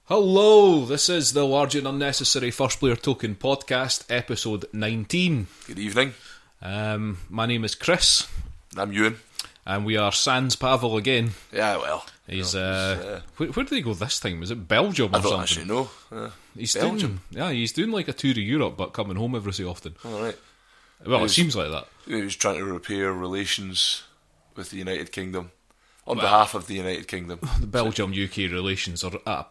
Hello, this is the Large and Unnecessary First Player Token Podcast, episode 19. Good evening. My name is Chris. I'm Euan. And we are sans Pawel again. Yeah, well. He's where did he go this time? Was it Belgium or something? I don't actually know. He's Belgium? He's doing like a tour of Europe, but coming home every so often. Alright. Well, it seems like that. He was trying to repair relations with the United Kingdom. On behalf of the United Kingdom. The Belgium-UK relations are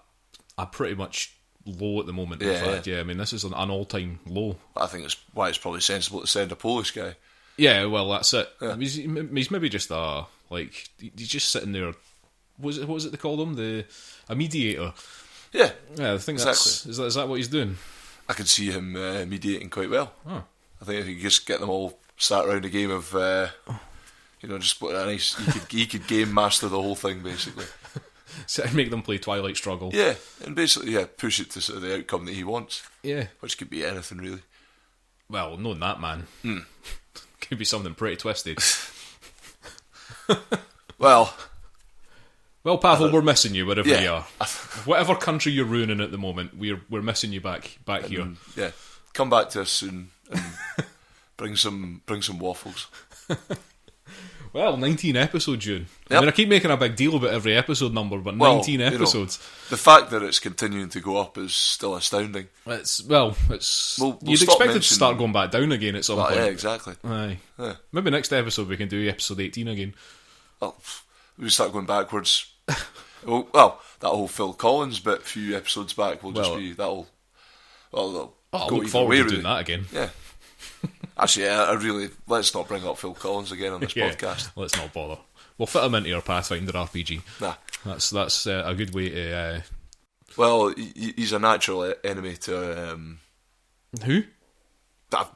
pretty much low at the moment. In fact, I mean, this is an all-time low. I think it's why it's probably sensible to send a Polish guy. Yeah, well, that's it. Yeah. He's maybe just he's just sitting there. What was it they called him? A mediator. Yeah, I think exactly. Is that what he's doing? I can see him mediating quite well. Oh. I think if you just get them all sat around a game of, just put a nice. He could game master the whole thing basically. So make them play Twilight Struggle. Yeah, and basically, push it to sort of the outcome that he wants. Yeah, which could be anything really. Well, knowing that man, could be something pretty twisted. Well, Pawel, we're missing you wherever you are. Whatever country you're ruining at the moment, we're missing you back here. Yeah, come back to us soon and bring some waffles. Well, 19 episodes, June. Yep. I mean, I keep making a big deal about every episode number, but 19 episodes. The fact that it's continuing to go up is still astounding. We'll you'd expect it to start going back down again at some point. Yeah, exactly. Aye. Yeah. Maybe next episode we can do episode 18 again. Well, we start going backwards. Well, that whole Phil Collins bit a few episodes back will just be that'll. Well, I'll look forward to doing that again. Yeah. Actually, let's not bring up Phil Collins again on this podcast. Let's not bother. We'll fit him into our Pathfinder RPG. Nah. That's a good way to... Well, he's a natural enemy to... Who?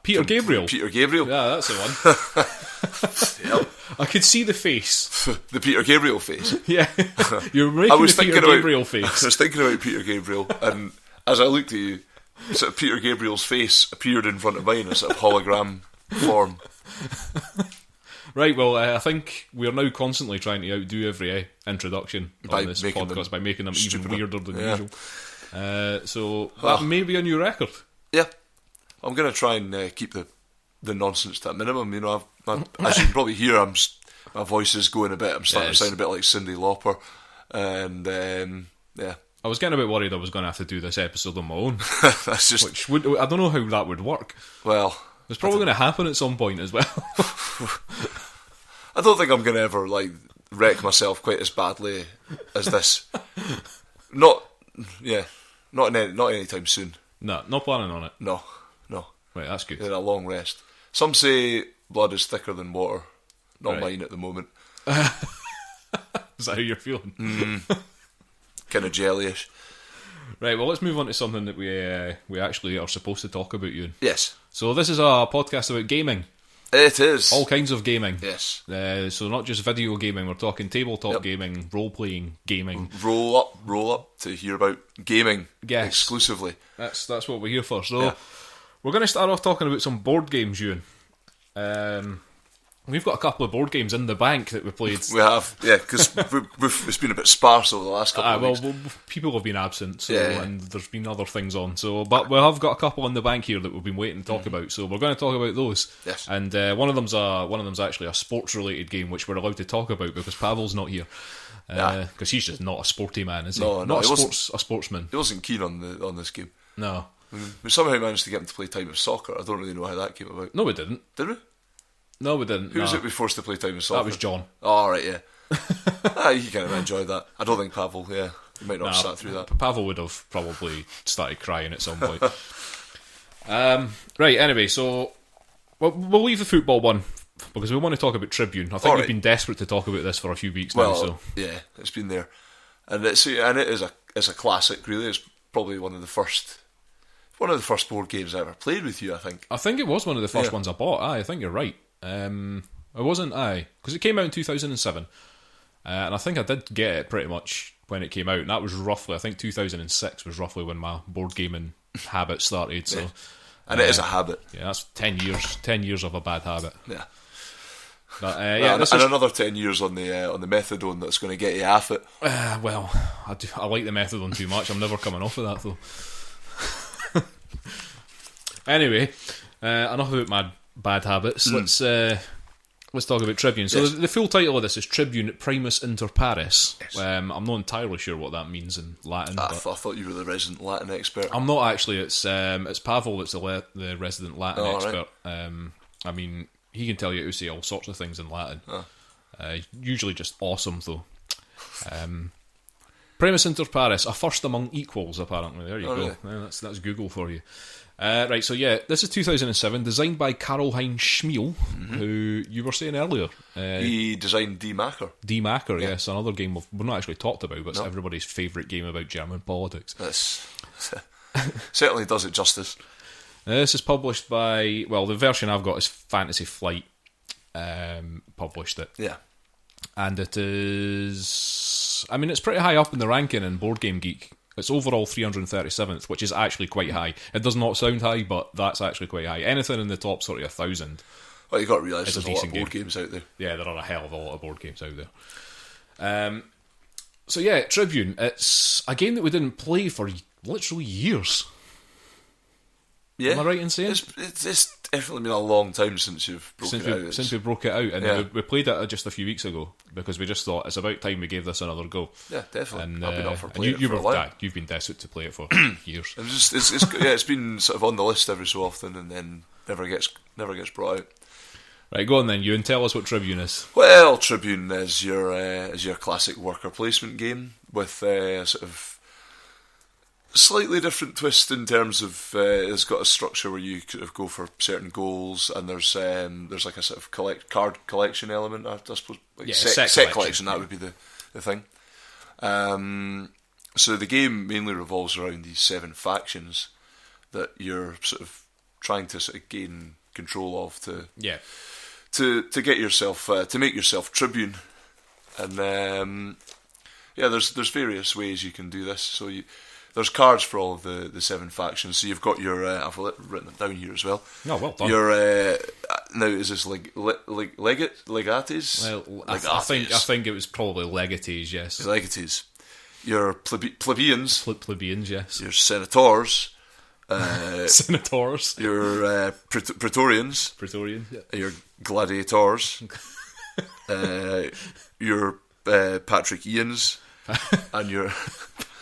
Peter Gabriel. Peter Gabriel. Yeah, that's the one. Yep. I could see the face. The Peter Gabriel face. Yeah. You're making the Peter Gabriel face. I was thinking about Peter Gabriel, and as I looked at you, sort of Peter Gabriel's face appeared in front of mine in a sort of hologram form. Right, well, I think we're now constantly trying to outdo every introduction on this podcast by making them even weirder than usual. So that may be a new record. Yeah. I'm going to try and keep the nonsense to a minimum. You know, as you can probably hear, my voice is going a bit. I'm starting to sound a bit like Cyndi Lauper. And, I was getting a bit worried I was going to have to do this episode on my own. That's just... I don't know how that would work. Well... It's probably going to happen at some point as well. I don't think I'm going to ever, wreck myself quite as badly as this. Not anytime soon. No, not planning on it. No. Right, that's good. In a long rest. Some say blood is thicker than water. Not mine at the moment. Is that how you're feeling? Kind of jellyish. Right, well, let's move on to something that we actually are supposed to talk about, Euan. Yes. So this is a podcast about gaming. It is. All kinds of gaming. Yes. So not just video gaming, we're talking tabletop gaming, role-playing gaming. Roll up to hear about gaming exclusively. That's what we're here for. So we're going to start off talking about some board games, Euan. We've got a couple of board games in the bank that we played. We have, because it's been a bit sparse over the last couple of weeks. Well, people have been absent, and there's been other things on. But we have got a couple in the bank here that we've been waiting to talk about. So we're going to talk about those. Yes. And one of them's actually a sports-related game, which we're allowed to talk about because Pawel's not here. Because he's just not a sporty man, is he? No, not a sportsman. He wasn't keen on this game. No. We somehow managed to get him to play Time of Soccer. I don't really know how that came about. No, we didn't. Did we? No, we didn't. Who was it we forced to play Time of Soccer? That was John. Oh, right, yeah. He kind of enjoyed that. I don't think Pawel, he might not have sat through that. Pawel would have probably started crying at some point. Right, anyway, so we'll leave the football one because we want to talk about Tribune. I think we've been desperate to talk about this for a few weeks now. So yeah, it's been there. and it is a classic. Really, it's probably one of the first board games I ever played with you. I think it was one of the first ones I bought. I think you're right. It wasn't because it came out in 2007, and I think I did get it pretty much when it came out. And that was roughly, I think 2006 was roughly when my board gaming habit started. So, and it is a habit. Yeah, that's 10 years. 10 years of a bad habit. Yeah. But, and another 10 years on the methadone that's going to get you off it. Well, I like the methadone too much. I'm never coming off of that though. Anyway, enough about my bad habits. Let's talk about Tribune. So the full title of this is Tribune Primus Inter Pares. Yes. I'm not entirely sure what that means in Latin. I thought you were the resident Latin expert. I'm not actually. It's Pawel that's the resident Latin expert. Right. I mean, he can tell you to say all sorts of things in Latin. Usually just awesome though. Primus Inter Pares, a first among equals, apparently. There you go. Really? Yeah, that's Google for you. Right, so this is 2007, designed by Karl-Heinz Schmiel, who you were saying earlier. He designed Die Macher. Die Macher, yes, another game we've not actually talked about, but it's everybody's favourite game about German politics. Certainly does it justice. This is published by, the version I've got is Fantasy Flight, published it. Yeah. And it is, it's pretty high up in the ranking in Board Game Geek. It's overall 337th, which is actually quite high. It does not sound high, but that's actually quite high. Anything in the top sort of 1,000. Well, you've got to realise there's a lot of board games out there. Yeah, there are a hell of a lot of board games out there. So yeah, Tribune. It's a game that we didn't play for literally years. Yeah. Am I right in saying? It's definitely been a long time since you've broken it out. Since we broke it out, and we played it just a few weeks ago because we just thought it's about time we gave this another go. Yeah, definitely. And I've been up for playing it for a while. You've been desperate to play it for years. It's been sort of on the list every so often, and then never gets brought out. Right, go on then, Euan. Tell us what Tribune is. Well, Tribune is your classic worker placement game with a sort of slightly different twist in terms of it's got a structure where you sort of go for certain goals, and there's like a sort of card collection element, I suppose. Like set collection, that would be the thing. So the game mainly revolves around these 7 factions that you're sort of trying to sort of gain control of to get yourself to make yourself Tribune, and there's various ways you can do this. So there's cards for all of the 7 factions. So you've got your I've written it down here as well. Oh, well done. Your now is this legates? Well, I think it was probably legates. Yes, legates. Your plebeians. Plebeians, yes. Your senators. Senators. Your praetorians. Praetorian. Yeah. Your gladiators. Your Patrick Ians. And your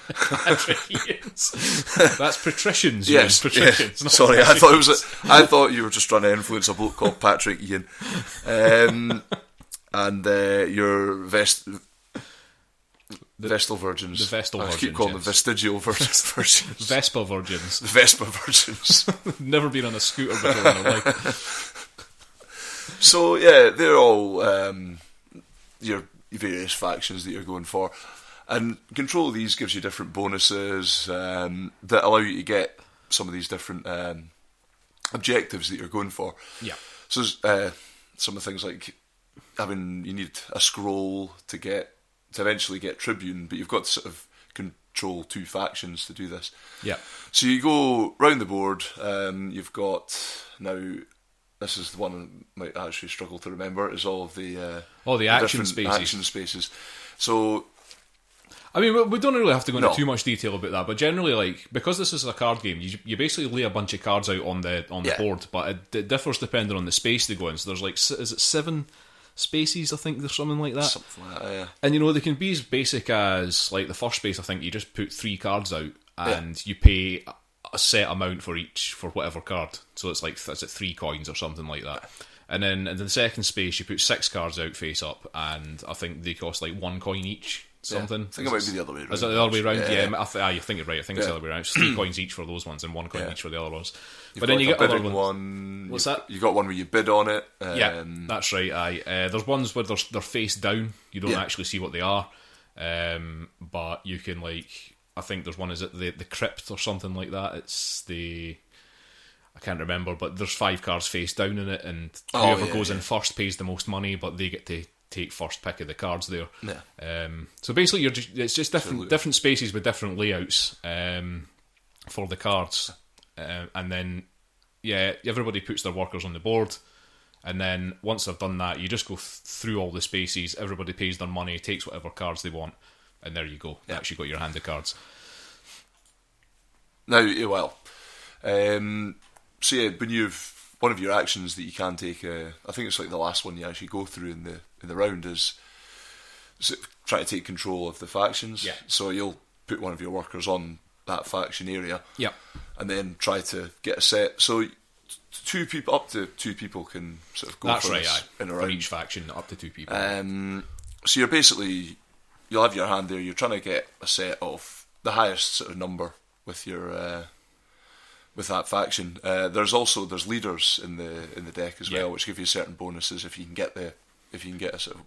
Patrick Ians. That's patricians. Yes, patricians. Yes. Sorry, I thought you were just trying to influence a bloke called Patrick Ian. And your Vestal Virgins. The Vestal Virgins. I keep calling them Vestigial Virgins. Vespa Virgins. The Vespa Virgins. Never been on a scooter before in my life. So yeah, they're all your various factions that you're going for. And control of these gives you different bonuses that allow you to get some of these different objectives that you're going for. Yeah. So some of the things like you need a scroll to eventually get Tribune, but you've got to sort of control 2 factions to do this. Yeah. So you go round the board. You've got now. This is the one I might actually struggle to remember. Is all of the action spaces. Action spaces. So. I mean, we don't really have to go into too much detail about that, but generally, because this is a card game, you basically lay a bunch of cards out on the board, but it differs depending on the space they go in. So there's is it 7 spaces? I think there's something like that. Something like that, yeah. And they can be as basic as the first space. I think you just put 3 cards out and you pay a set amount for each for whatever card. So it's is it 3 coins or something like that. And then in the second space, you put 6 cards out face up, and I think they cost 1 coin each. Something. Yeah, I think it might be the other way around. Is it the other way around? Yeah. You think you're right. I think it's the other way around. It's 3 coins each for those ones and 1 coin each for the other ones. But then you get other ones. What's that? You got one where you bid on it. Yeah, that's right. There's ones where they're face down. You don't actually see what they are. but you can I think there's one, is it the Crypt or something like that? It's I can't remember, but there's 5 cards face down in it, and whoever goes in first pays the most money, but they get to take first pick of the cards there. Yeah. So basically, it's just different spaces with different layouts for the cards, and then everybody puts their workers on the board, and then once they've done that, you just go through all the spaces. Everybody pays their money, takes whatever cards they want, and there you go. You actually got your hand of cards. Now, so yeah, when you've one of your actions that you can take, I think it's the last one you actually go through in the round is try to take control of the factions. Yeah. So you'll put one of your workers on that faction area. Yeah. And then try to get a set. So up to two people can sort of go That's for right, this in a round. For each faction, up to 2 people. So you'll have your hand there. You're trying to get a set of the highest sort of number with your with that faction. There's leaders in the deck as well, which give you certain bonuses if you can get a sort of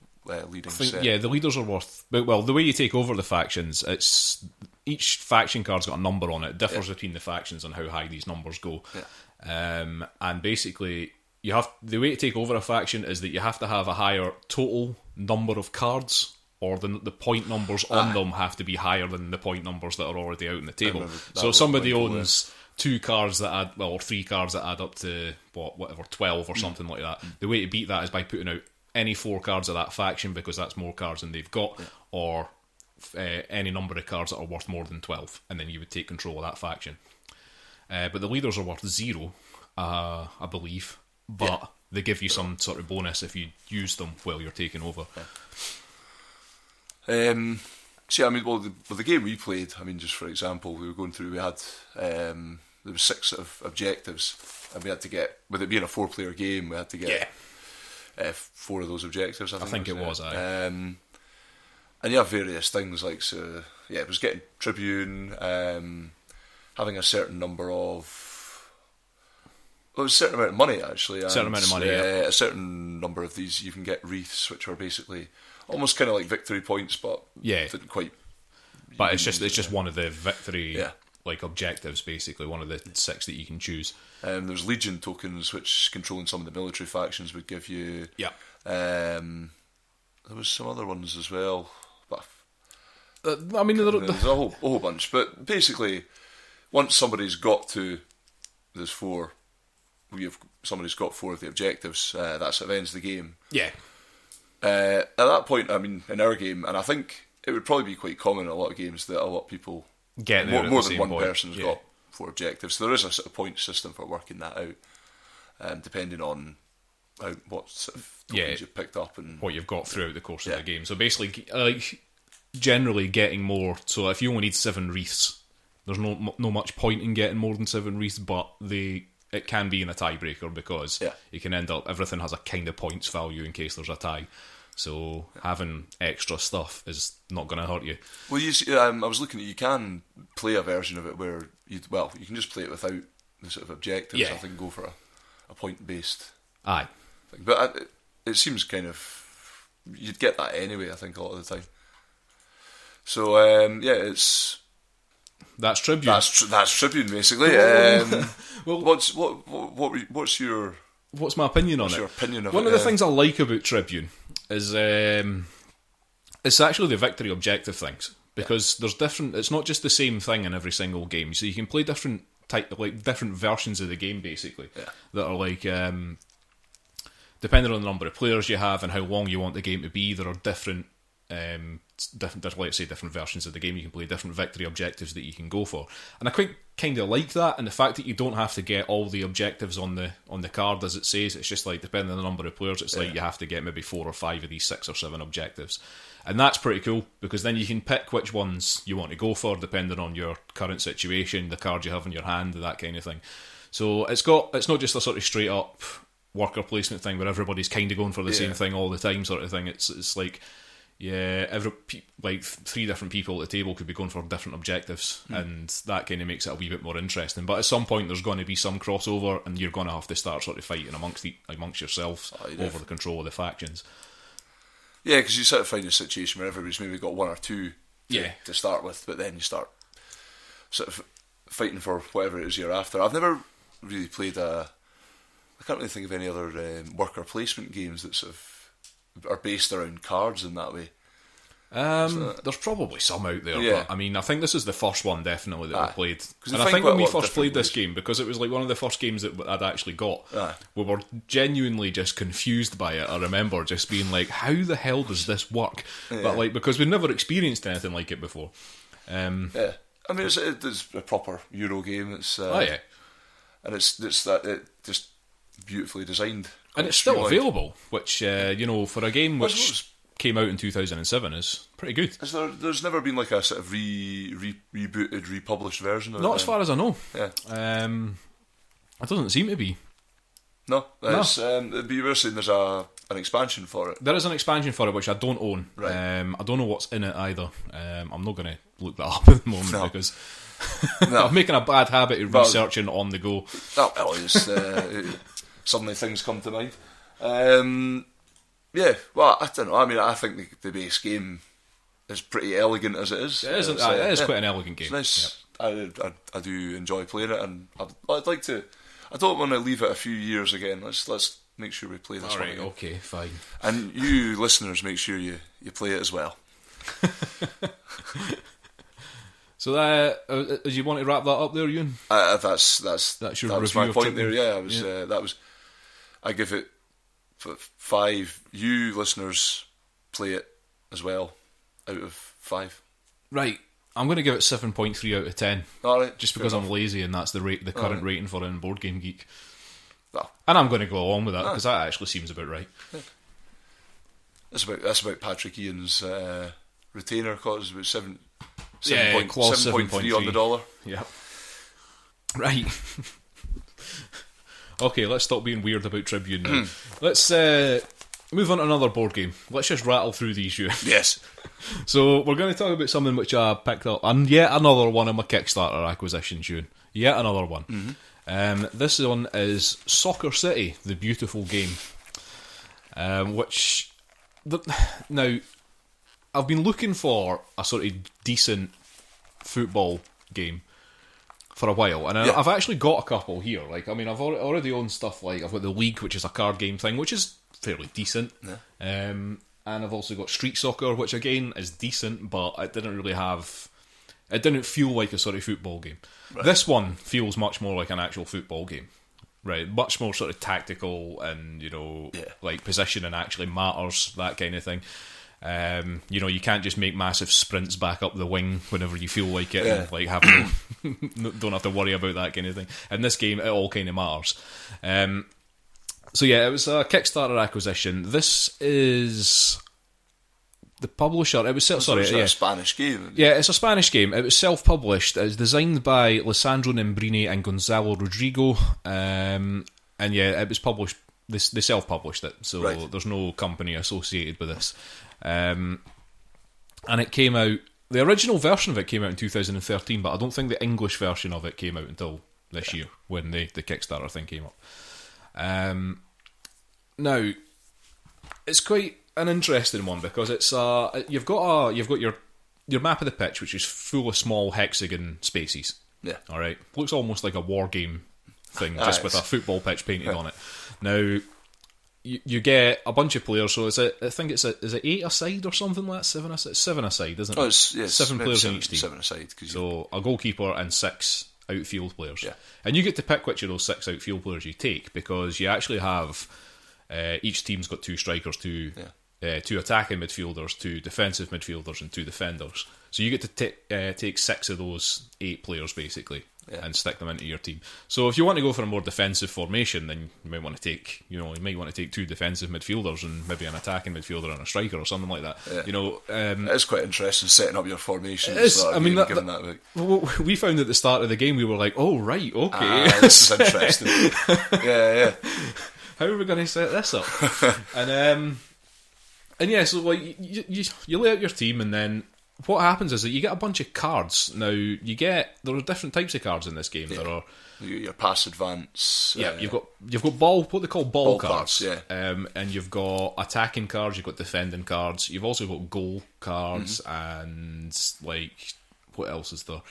leading set. Yeah, the leaders are worth. Well, the way you take over the factions, it's each faction card's got a number on it. It differs between the factions on how high these numbers go. Yeah. And basically, the way to take over a faction is that you have to have a higher total number of cards, or the point numbers on them have to be higher than the point numbers that are already out on the table. So if somebody owns 2 cards that add, or 3 cards that add up to whatever 12 or something like that, the way to beat that is by putting out any 4 cards of that faction, because that's more cards than they've got, or any number of cards that are worth more than 12, and then you would take control of that faction. But the leaders are worth 0, I believe, but they give you some sort of bonus if you use them while you're taking over. The game we played, just for example, we were going through, we had there was 6 sort of objectives, and we had to get, with it being a 4-player game, we had to get 4 of those objectives. I think it was. And you have various things it was getting Tribune, having a certain number of, it was a certain amount of money actually. A certain amount of money, a certain number of these you can get wreaths, which are basically almost kind of like victory points, but didn't quite. But it's just one of the victory objectives, basically one of the 6 that you can choose. There's Legion tokens, which controlling some of the military factions would give you. Yeah. There was some other ones as well, but there's a whole bunch. But basically, once somebody's got to there's 4. Somebody's got 4 of the objectives. That sort of ends the game. Yeah. At that point, in our game, and I think it would probably be quite common in a lot of games that a lot of people get more than one person's got 4 objectives. So there is a sort of point system for working that out, depending on what sort of tokens you've picked up and what you've got throughout the course of the game. So basically, generally getting more. So if you only need 7 wreaths, there's no much point in getting more than 7 wreaths, but it can be in a tiebreaker, because you can end up, everything has a kind of points value in case there's a tie. So having extra stuff is not going to hurt you. Well, you see, I was looking at, you can play a version of it where you can just play it without the sort of objectives. I think go for a point based. Aye, thing. But it seems kind of, you'd get that anyway, I think, a lot of the time. So it's. That's Tribune. That's Tribune, basically. Well, what's your? What's my opinion on it? What's your opinion of it? One of the things I like about Tribune is it's actually the victory objective things, because there's different. It's not just the same thing in every single game. So you can play different different versions of the game, basically, that are depending on the number of players you have and how long you want the game to be. There are different versions of the game. You can play different victory objectives that you can go for, and I quite kind of like that, and the fact that you don't have to get all the objectives on the card as it says. It's just depending on the number of players, it's you have to get maybe 4 or 5 of these 6 or 7 objectives, and that's pretty cool, because then you can pick which ones you want to go for depending on your current situation, the card you have in your hand, that kind of thing. So it's not just a sort of straight up worker placement thing where everybody's kind of going for the same thing all the time sort of thing. It's like, 3 different people at the table could be going for different objectives, and that kind of makes it a wee bit more interesting. But at some point there's going to be some crossover, and you're going to have to start sort of fighting amongst yourselves over the control of the factions. Yeah, because you sort of find a situation where everybody's maybe got one or two to start with, but then you start sort of fighting for whatever it is you're after. I've never really played I can't really think of any other worker placement games that sort of are based around cards in that way. There's probably some out there, but I mean, I think this is the first one definitely that we played. And I think when we first played this game, because it was like one of the first games that I'd actually got, we were genuinely just confused by it. I remember just being like, how the hell does this work? But like, because we'd never experienced anything like it before. I mean, it's a proper Euro game. It's and it's just beautifully designed, and it's still available, which for a game which came out in 2007 is pretty good. There's never been like a sort of rebooted, republished version of it? Not as far as I know. Yeah. It doesn't seem to be. No. But you were saying there's an expansion for it. There is an expansion for it, which I don't own. Right. I don't know what's in it either. I'm not going to look that up at the moment because I'm making a bad habit of researching on the go. Suddenly things come to mind. Yeah, well, I don't know. I mean, I think the base game is pretty elegant as it is. It is quite an elegant game. It's nice. Yep. I do enjoy playing it, and I'd like to. I don't want to leave it a few years again. Let's make sure we play this one. Alright, okay, fine. And you listeners, make sure you play it as well. So do you want to wrap that up there, Euan? That's your review my of point Tribune. there. I give it 5. You listeners play it as well out of 5. Right, I'm going to give it 7.3 out of 10. All right, just because I'm lazy and that's the current rating for it in Board Game Geek. Well, and I'm going to go along with that because that actually seems about right. Yeah. That's about Patrick Ian's retainer cost. About 7.3 on the dollar. Yeah. Right. Okay, let's stop being weird about Tribune now. Let's move on to another board game. Let's just rattle through these, you. Yes. So we're going to talk about something which I picked up, and yet another one of my Kickstarter acquisitions, Euan. Yet another one. Mm-hmm. This one is Soccer City, the beautiful game. Now, I've been looking for a sort of decent football game for a while, and I've actually got a couple here. Like, I mean, I've already owned stuff like I've got the League, which is a card game thing, which is fairly decent. Yeah. And I've also got Street Soccer, which again is decent, but it didn't feel like a sort of football game. Right. This one feels much more like an actual football game. Right, much more sort of tactical and, like positioning actually matters, that kind of thing. You can't just make massive sprints back up the wing whenever you feel like it, and like don't have to worry about that kind of thing. In this game, it all kind of matters. So yeah, it was a Kickstarter acquisition. This is the publisher. It was a Spanish game. Yeah, it's a Spanish game. It was self-published. It's designed by Lisandro Nembrini and Gonzalo Rodrigo. And yeah, it was published. They self-published it, so there's no company associated with this. And it came out. The original version of it came out in 2013, but I don't think the English version of it came out until this year when the Kickstarter thing came up. Now, it's quite an interesting one because it's you've got your map of the pitch, which is full of small hexagon spaces. Yeah. All right. Looks almost like a war game thing, just with a football pitch painted on it. Now, you get a bunch of players. So is it 8 a side or something like that? 7 a side. 7 a side, isn't it? Oh, it's 7 players in each team. 7 a side. So a goalkeeper and 6 outfield players. Yeah. And you get to pick which of those 6 outfield players you take, because you actually have each team's got 2 strikers, 2 attacking midfielders, 2 defensive midfielders, and 2 defenders. So you get to take 6 of those 8 players basically and stick them into your team. So if you want to go for a more defensive formation, then you might want to take 2 defensive midfielders and maybe an attacking midfielder and a striker or something like that. Yeah. It's quite interesting setting up your formation. It is. I mean, we found at the start of the game, we were like, "Oh right, okay, this is interesting." yeah. How are we going to set this up? And yeah, so like you lay out your team, and then what happens is that you get a bunch of cards. Now, there are different types of cards in this game. Yeah. There are your pass advance. Yeah, you've got what they call ball cards. Yeah. And you've got attacking cards, you've got defending cards, you've also got goal cards, and like, what else is there?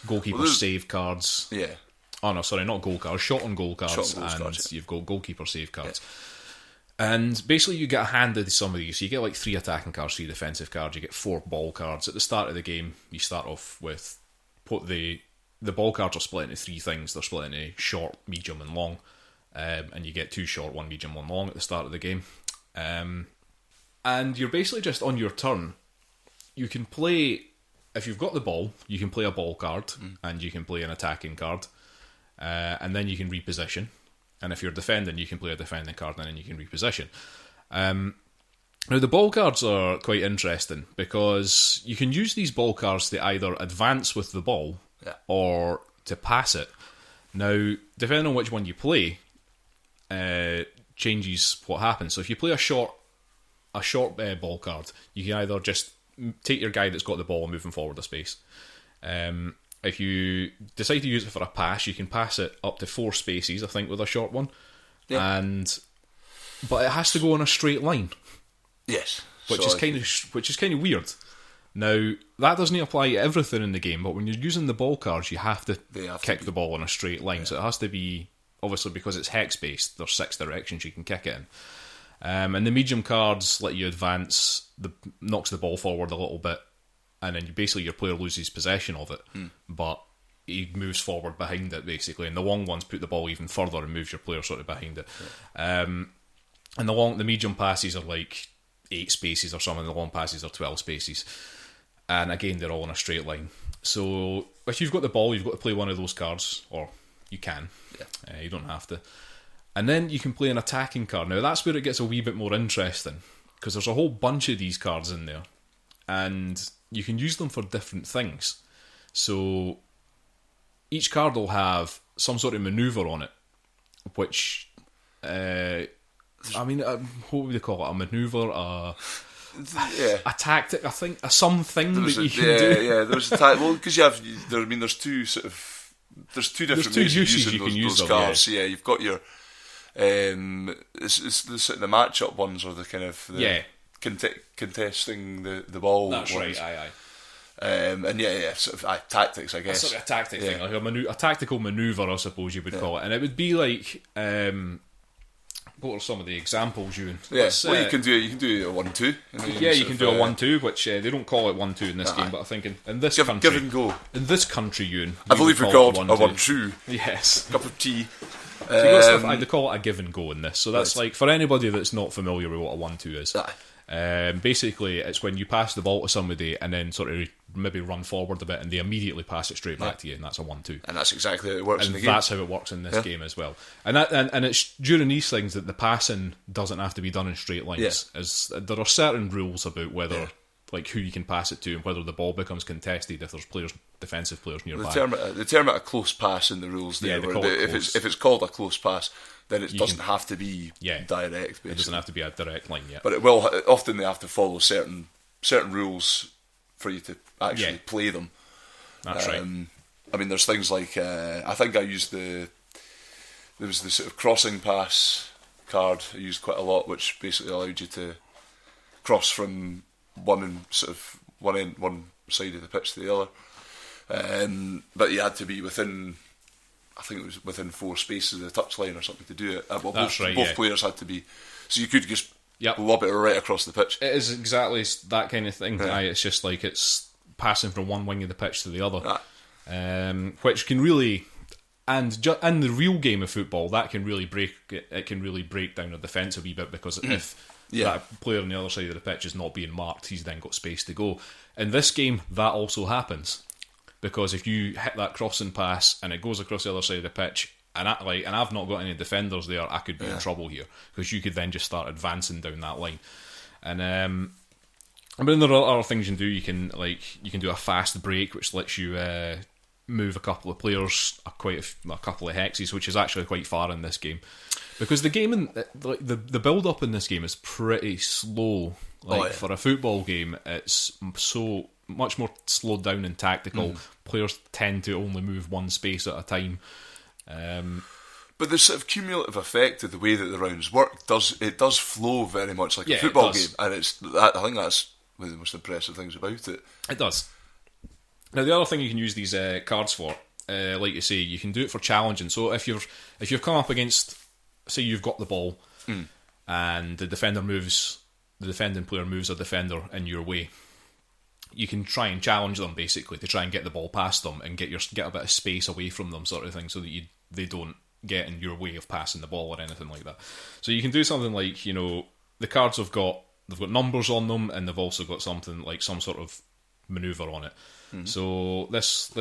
Goalkeeper save cards. Yeah. Oh no, sorry, not goal cards, shot on goal cards, you've got goalkeeper save cards. Yeah. And basically you get handed some of these. So you get like 3 attacking cards, 3 defensive cards, you get 4 ball cards. At the start of the game, you start off with the ball cards are split into 3 things. They're split into short, medium, and long. And you get 2 short, 1 medium, 1 long at the start of the game. And you're basically just on your turn. You can play, if you've got the ball, you can play a ball card, and you can play an attacking card. And then you can reposition. And if you're defending, you can play a defending card, and then you can reposition. Now, the ball cards are quite interesting, because you can use these ball cards to either advance with the ball, or to pass it. Now, depending on which one you play, changes what happens. So if you play a short ball card, you can either just take your guy that's got the ball and move him forward a space. If you decide to use it for a pass, you can pass it up to 4 spaces, I think, with a short one. Yeah. But it has to go in a straight line. Yes. Which is kind of weird. Now, that doesn't apply to everything in the game, but when you're using the ball cards, you have to kick the ball in a straight line. Yeah. So it has to be, obviously, because it's hex-based, there's 6 directions you can kick it in. And the medium cards let you advance, knocks the ball forward a little bit, and then your player loses possession of it, but he moves forward behind it, basically. And the long ones put the ball even further and moves your player sort of behind it. Yeah. And the medium passes are like 8 spaces or something, the long passes are 12 spaces. And again, they're all in a straight line. So if you've got the ball, you've got to play one of those cards, or you can. Yeah. You don't have to. And then you can play an attacking card. Now, that's where it gets a wee bit more interesting, because there's a whole bunch of these cards in there, and you can use them for different things. So each card will have some sort of manoeuvre on it, which, what would they call it? A manoeuvre, a tactic, I think, something that you can do. Yeah, there's a tactic. Well, because there's 2 sort of, there's 2 different ways of using those cards. Yeah. So you've got your, it's the match-up ones, or the kind of contesting the ball. That's ones. Right, aye. And sort of tactics, I guess. Sort of a tactic thing, like a tactical manoeuvre, I suppose you would call it. And it would be like, what are some of the examples, Euan? You can do a 1-2. You can do a 1-2, which they don't call it 1-2 in this game, but I think in this country, give and go. In this country, Euan, I believe we called a 1-2. Yes, cup of tea. They call it a give and go in this. So that's like, for anybody that's not familiar with what a 1-2 is. Basically, it's when you pass the ball to somebody and then sort of maybe run forward a bit, and they immediately pass it straight back to you, and that's a 1-2. And that's exactly how it works in the game. And that's how it works in this game as well. And it's during these things that the passing doesn't have to be done in straight lines. As there are certain rules about whether, like, who you can pass it to, and whether the ball becomes contested if there's defensive players nearby. The term it a close pass in the rules there. If it's called a close pass, then it doesn't have to be direct. Basically. It doesn't have to be a direct line yet. But it will. Often they have to follow certain rules for you to actually play them. That's right. I mean, there's things like I think I used there was the sort of crossing pass card I used quite a lot, which basically allowed you to cross from one side of the pitch to the other. But you had to be within, I think it was within 4 spaces of the touchline or something to do it. Both players had to be, so you could just lob it right across the pitch. It is exactly that kind of thing. It's just like it's passing from one wing of the pitch to the other, which can really, and in the real game of football, that can really break. It can really break down a defence a wee bit, because if that player on the other side of the pitch is not being marked, he's then got space to go. In this game, that also happens, because if you hit that crossing pass and it goes across the other side of the pitch, and I've not got any defenders there, I could be in trouble here, because you could then just start advancing down that line. And but then there are other things you can do. You can do a fast break, which lets you move a couple of players a couple of hexes, which is actually quite far in this game, because the game the build up in this game is pretty slow. For a football game, it's so much more slowed down and tactical. Players tend to only move one space at a time. But the sort of cumulative effect of the way that the rounds work does flow very much like a football game, and I think that's one of the most impressive things about it. It does. Now the other thing you can use these cards for, like you say, you can do it for challenging. So if you've come up against, say you've got the ball, and the defending player moves a defender in your way, you can try and challenge them basically to try and get the ball past them and get a bit of space away from them, sort of thing, so that they don't get in your way of passing the ball or anything like that. So you can do something like, the cards they've got numbers on them, and they've also got something like some sort of manoeuvre on it. So this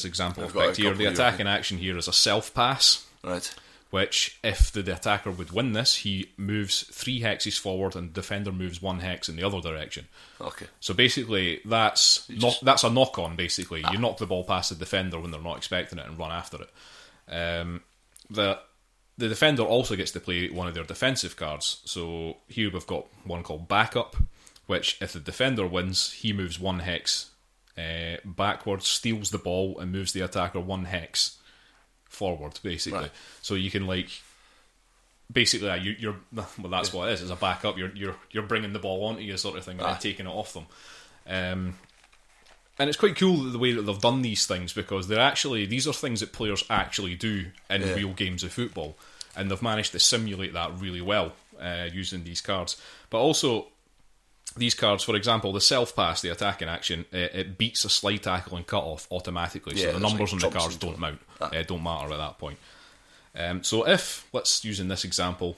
example I've got here, the attacking action here is a self pass, right? Which, if the attacker would win this, he moves 3 hexes forward and the defender moves 1 hex in the other direction. Okay. So basically, that's a knock-on, basically. You knock the ball past the defender when they're not expecting it and run after it. The defender also gets to play one of their defensive cards. So here we've got one called Backup, which, if the defender wins, he moves 1 hex backwards, steals the ball, and moves the attacker 1 hex forward, basically. Right. So you can basically you're well, that's what it is. It's a backup. You're bringing the ball onto you, sort of thing, and taking it off them. And it's quite cool the way that they've done these things, because these are things that players actually do in real games of football, and they've managed to simulate that really well using these cards. But also, these cards, for example, the self-pass, the attacking action, it beats a slide tackle and cut-off automatically, so the numbers on the cards don't matter at that point. So if, let's use in this example,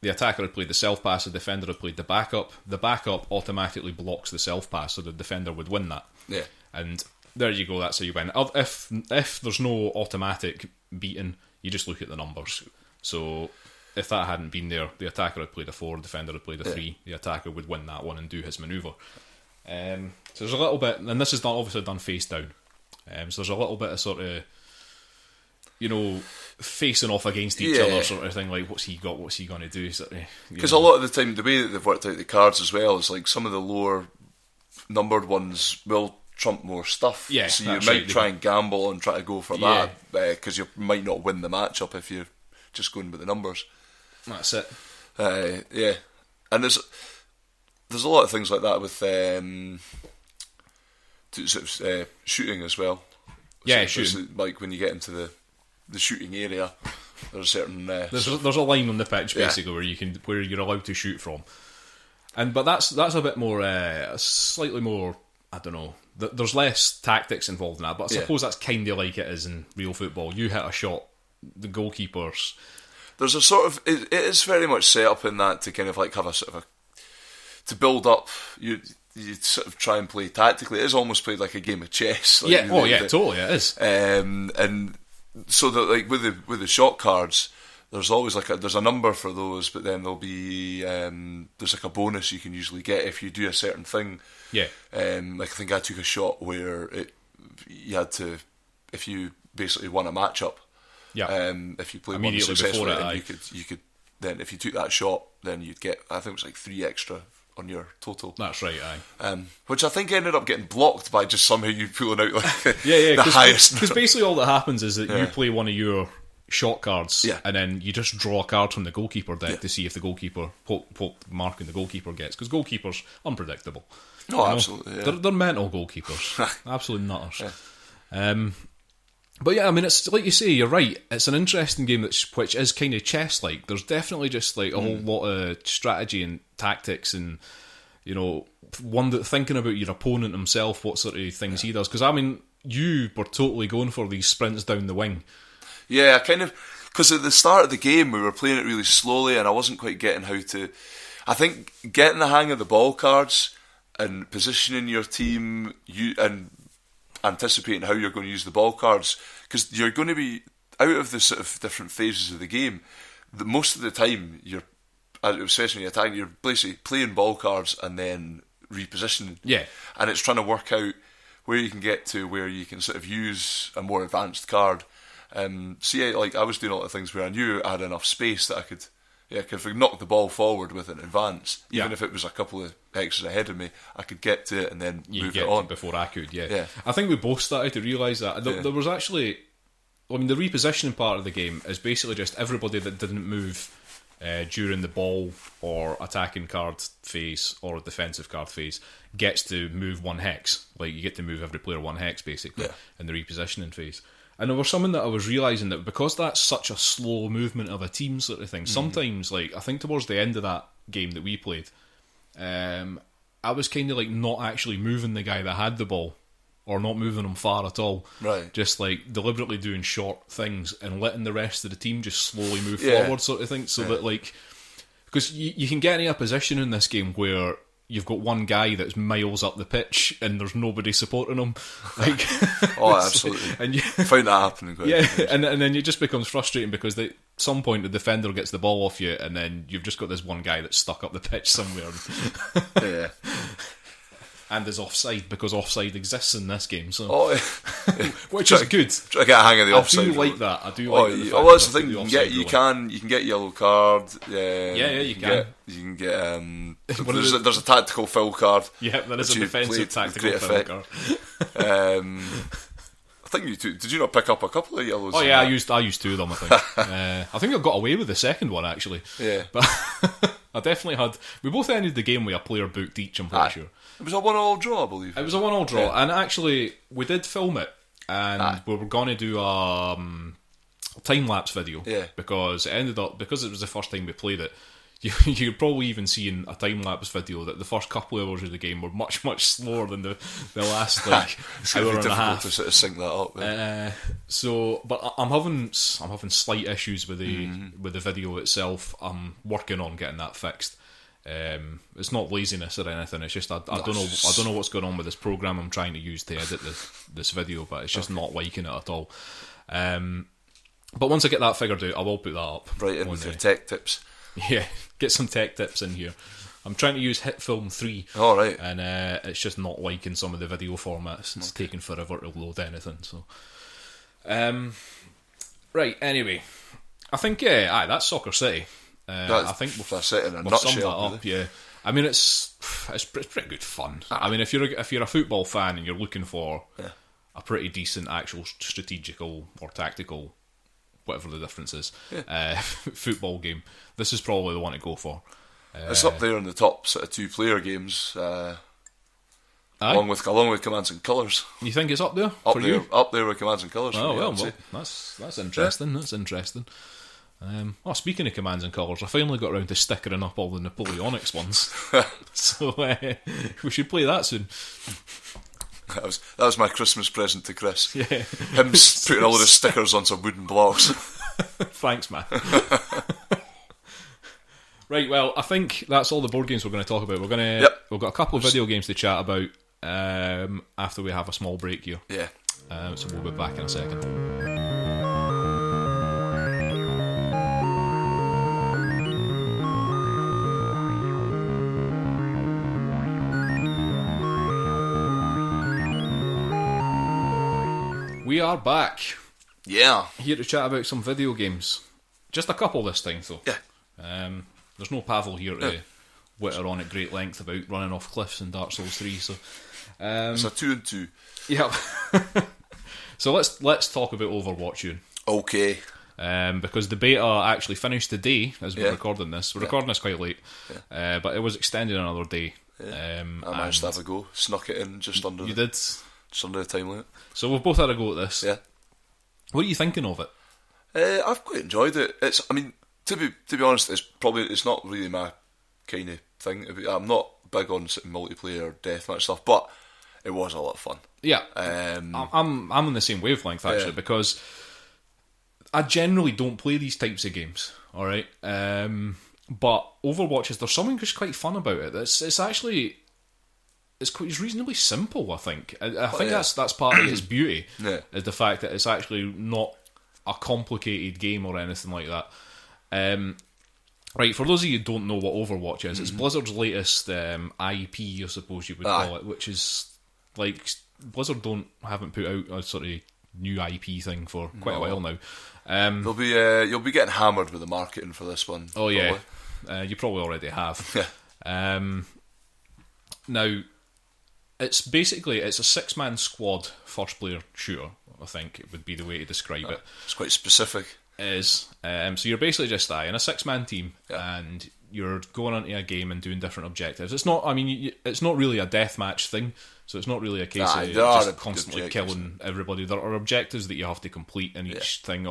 the attacker had played the self-pass, the defender had played the backup automatically blocks the self-pass, so the defender would win that. Yeah. And there you go, that's how you win. If there's no automatic beating, you just look at the numbers. So if that hadn't been there, the attacker had played a 4, the defender had played a 3, the attacker would win that one and do his manoeuvre. So there's a little bit, and this is obviously done face down, so there's a little bit of sort of, facing off against each other sort of thing, like what's he got, what's he going to do, because a lot of the time the way that they've worked out the cards as well is like some of the lower numbered ones will trump more stuff, so you might try and gamble and try to go for that, because you might not win the matchup if you're just going with the numbers. That's it. And there's a lot of things like that with shooting as well. Shooting. Like when you get into the shooting area, there's a certain there's a line on the pitch basically where you're allowed to shoot from, but that's a bit more slightly more, I don't know. There's less tactics involved in that, but I suppose that's kind of like it is in real football. You hit a shot, the goalkeepers. There's a sort of it is very much set up in that to kind of like have a sort of to build up. You sort of try and play tactically. It is almost played like a game of chess. Like totally it is. And so that like with the shot cards, there's always there's a number for those, but then there'll be there's like a bonus you can usually get if you do a certain thing. Yeah. Like I think I took a shot where you had to, if you basically won a matchup. Yeah. If you played one successfully, you could then if you took that shot, then you'd get, I think it was like 3 extra on your total. That's right, aye. Which I think ended up getting blocked by just somehow you pulling out the highest. Because basically all that happens is that you play one of your shot cards, and then you just draw a card from the goalkeeper deck to see if the goalkeeper, what marking the goalkeeper gets. Because goalkeepers unpredictable. Oh, absolutely. Yeah. They're mental goalkeepers. Absolute nutters. Yeah. But yeah, I mean, it's like you say, you're right. It's an interesting game which is kind of chess-like. There's definitely just like a whole lot of strategy and tactics, and thinking about your opponent himself, what sort of things he does. Because I mean, you were totally going for these sprints down the wing. Yeah, kind of. Because at the start of the game, we were playing it really slowly, and I wasn't quite getting how to. I think getting the hang of the ball cards and positioning your team, and anticipating how you're going to use the ball cards, because you're going to be out of the sort of different phases of the game. Most of the time, especially when you're attacking, you're basically playing ball cards and then repositioning. Yeah, and it's trying to work out where you can get to, where you can sort of use a more advanced card. I was doing a lot of things where I knew I had enough space that I could Yeah, because if we knocked the ball forward with an advance, even Yeah. if it was a couple of hexes ahead of me, I could get to it and then You move get it on. it before I could, yeah. Yeah. I think we both started to realise that. There was actually... I mean, the repositioning part of the game is basically just everybody that didn't move during the ball or attacking card phase or defensive card phase gets to move one hex. Like, you get to move every player one hex, basically, in the repositioning phase. And there was something that I was realising that because that's such a slow movement of a team sort of thing, sometimes, like, I think towards the end of that game that we played, I was kind of like not actually moving the guy that had the ball, or not moving him far at all. Right. Just like deliberately doing short things and letting the rest of the team just slowly move forward, sort of thing. So that, like, because you can get in a position in this game where you've got one guy that's miles up the pitch and there's nobody supporting him. Like, oh, absolutely. And you find that happening quite and then it just becomes frustrating because at some point the defender gets the ball off you and then you've just got this one guy that's stuck up the pitch somewhere. Yeah. And is offside because offside exists in this game, so which try, is good. Try to get a hang of the offside. I do like that. I do like. Well, that's the thing. You can get yellow card. You can. You can get. There's a tactical foul card. Yeah, there is a defensive tactical foul card. I think you did you not pick up a couple of yellows? Oh yeah, I used 2 of them. I think. I think I got away with the second one actually. Yeah, but I definitely had. We both ended the game with a player booked each. I'm pretty sure. It was a 1-1 draw, I believe. It was a 1-1 draw, and actually we did film it, and we were going to do a time lapse video. Yeah. Because it ended up it was the first time we played it. You'd probably even see in a time lapse video that the first couple of hours of the game were much slower than the last like hour and a half. To sort of sync that up. Yeah. But I'm having slight issues with the video itself. I'm working on getting that fixed. It's not laziness or anything. It's just I don't know what's going on with this program I'm trying to use to edit this video, but it's just not liking it at all. But once I get that figured out, I will put that up. Right in with your tech tips. Yeah, get some tech tips in here. I'm trying to use HitFilm 3. Oh, right. And it's just not liking some of the video formats. It's taking forever to load anything. So, right. Anyway, I think that's Soccer City. I think that's it in a we've summed that nutshell. up. Yeah, I mean it's pretty good fun. I mean, if you're a football fan and you're looking for a pretty decent actual strategical or tactical, whatever the difference is, football game, this is probably the one to go for. It's up there in the top sort of 2-player games, along with Commands and Colours. You think it's up there? Up there with Commands and Colours. Oh well, that's interesting. Yeah. That's interesting. Speaking of Commands and Colours, I finally got around to stickering up all the Napoleonics ones, so we should play that soon. That was my Christmas present to Chris. Yeah, him putting all of his stickers on some wooden blocks. Thanks, man. Right, well, I think that's all the board games we're going to talk about. We've got a couple of video games to chat about after we have a small break here. Yeah. So we'll be back in a second. We are back. Yeah. Here to chat about some video games. Just a couple this time, though. Yeah. There's no Pawel here to witter on at great length about running off cliffs in Dark Souls 3. So, it's a 2 and 2. Yep. So let's talk about Overwatch, Euan. Okay. Because the beta actually finished today as we're recording this. We're recording this quite late, but it was extended another day. I managed to have a go. Snuck it in just under. You did. Just under the time limit. So we've both had a go at this. Yeah. What are you thinking of it? I've quite enjoyed it. I mean, to be honest, it's not really my kind of thing. I'm not big on multiplayer deathmatch stuff, but it was a lot of fun. Yeah. I'm on the same wavelength actually because I generally don't play these types of games. All right. But Overwatch there's something just quite fun about it. It's actually. It's reasonably simple, I think. I think that's part of its beauty, is the fact that it's actually not a complicated game or anything like that. Right, for those of you who don't know what Overwatch is, it's Blizzard's latest IP, I suppose you would call it, which is like Blizzard haven't put out a sort of new IP thing for quite a while now. You'll be getting hammered with the marketing for this one. Oh probably. Yeah, you probably already have. Yeah. Now, it's a 6-man squad first player shooter. I think it would be the way to describe it. It's quite specific. It is. So you're basically just in a 6-man team, and you're going into a game and doing different objectives. It's not. I mean, it's not really a deathmatch thing. So it's not really a case of just constantly killing everybody. There are objectives that you have to complete in each thing,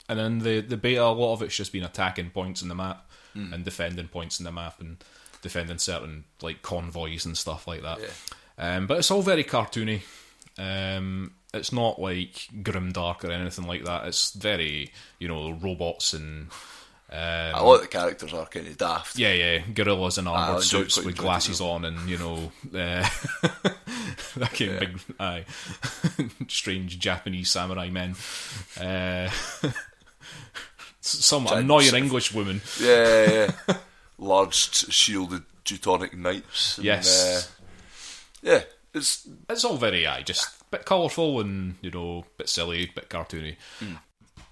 and in the beta, a lot of it's just been attacking points in the map and defending points in the map and defending certain like convoys and stuff like that. Yeah. But it's all very cartoony. It's not like grimdark or anything like that. It's very, robots and... a lot of the characters are kind of daft. Yeah, gorillas in armoured suits with glasses on and, that kind of big, strange Japanese samurai men. Some annoying English woman. Yeah. Large shielded Teutonic knights. And, yes. It's all very, just a bit colourful and, bit silly, bit cartoony.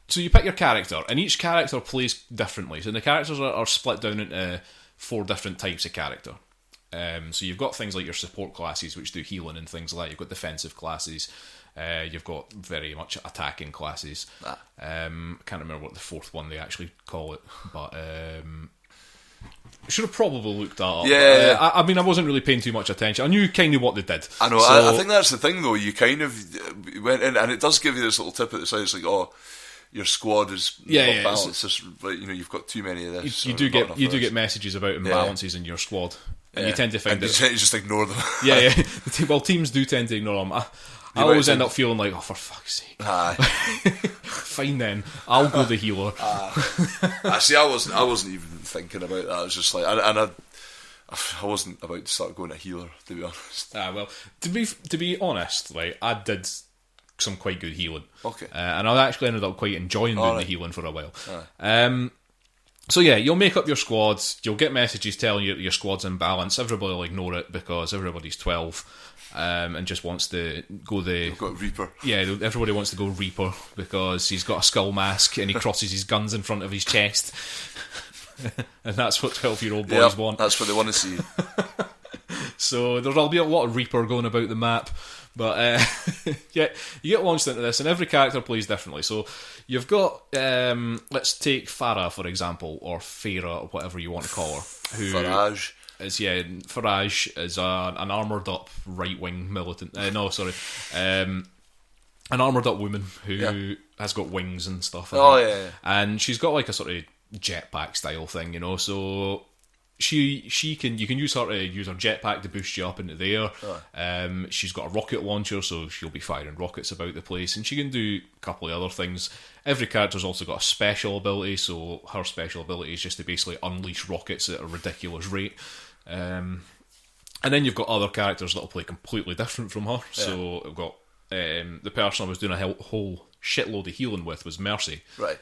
So you pick your character, and each character plays differently. So the characters are split down into 4 different types of character. So you've got things like your support classes, which do healing and things like that. You've got defensive classes. You've got very much attacking classes. I can't remember what the 4th one they actually call it, but... should have probably looked that up. Yeah. I mean, I wasn't really paying too much attention. I knew kind of what they did. I know. So, I think that's the thing, though. You kind of went in, and it does give you this little tip at the side. It's like, your squad is not balanced. It's just, you've got too many of this. You do get messages about imbalances in your squad, and you tend to find you just ignore them. Yeah. Well, teams do tend to ignore them. I always end up feeling like, for fuck's sake. Aye. Fine then, I'll go the healer. See, I wasn't even thinking about that. I was just like, I wasn't about to start going a healer, to be honest. Well, to be honest, right, I did some quite good healing. Okay. And I actually ended up quite enjoying doing the healing for a while. So yeah, you'll make up your squads, you'll get messages telling you that your squad's in balance. Everybody will ignore it because everybody's 12 and just wants to go You've got Reaper. Yeah, everybody wants to go Reaper because he's got a skull mask and he crosses his guns in front of his chest. And that's what 12-year-old boys want. That's what they want to see. So there'll be a lot of Reaper going about the map. But you get launched into this, and every character plays differently. So you've got, let's take Farah for example, or Farah, or whatever you want to call her. Faraj is an armoured up right wing militant. An armoured up woman who has got wings and stuff. And she's got like a sort of jetpack style thing, So you can use her to use her jetpack to boost you up into the air. She's got a rocket launcher, so she'll be firing rockets about the place, and she can do a couple of other things. Every character's also got a special ability, so her special ability is just to basically unleash rockets at a ridiculous rate. And then you've got other characters that'll play completely different from her. So I've got the person I was doing a whole shitload of healing with was Mercy. Right.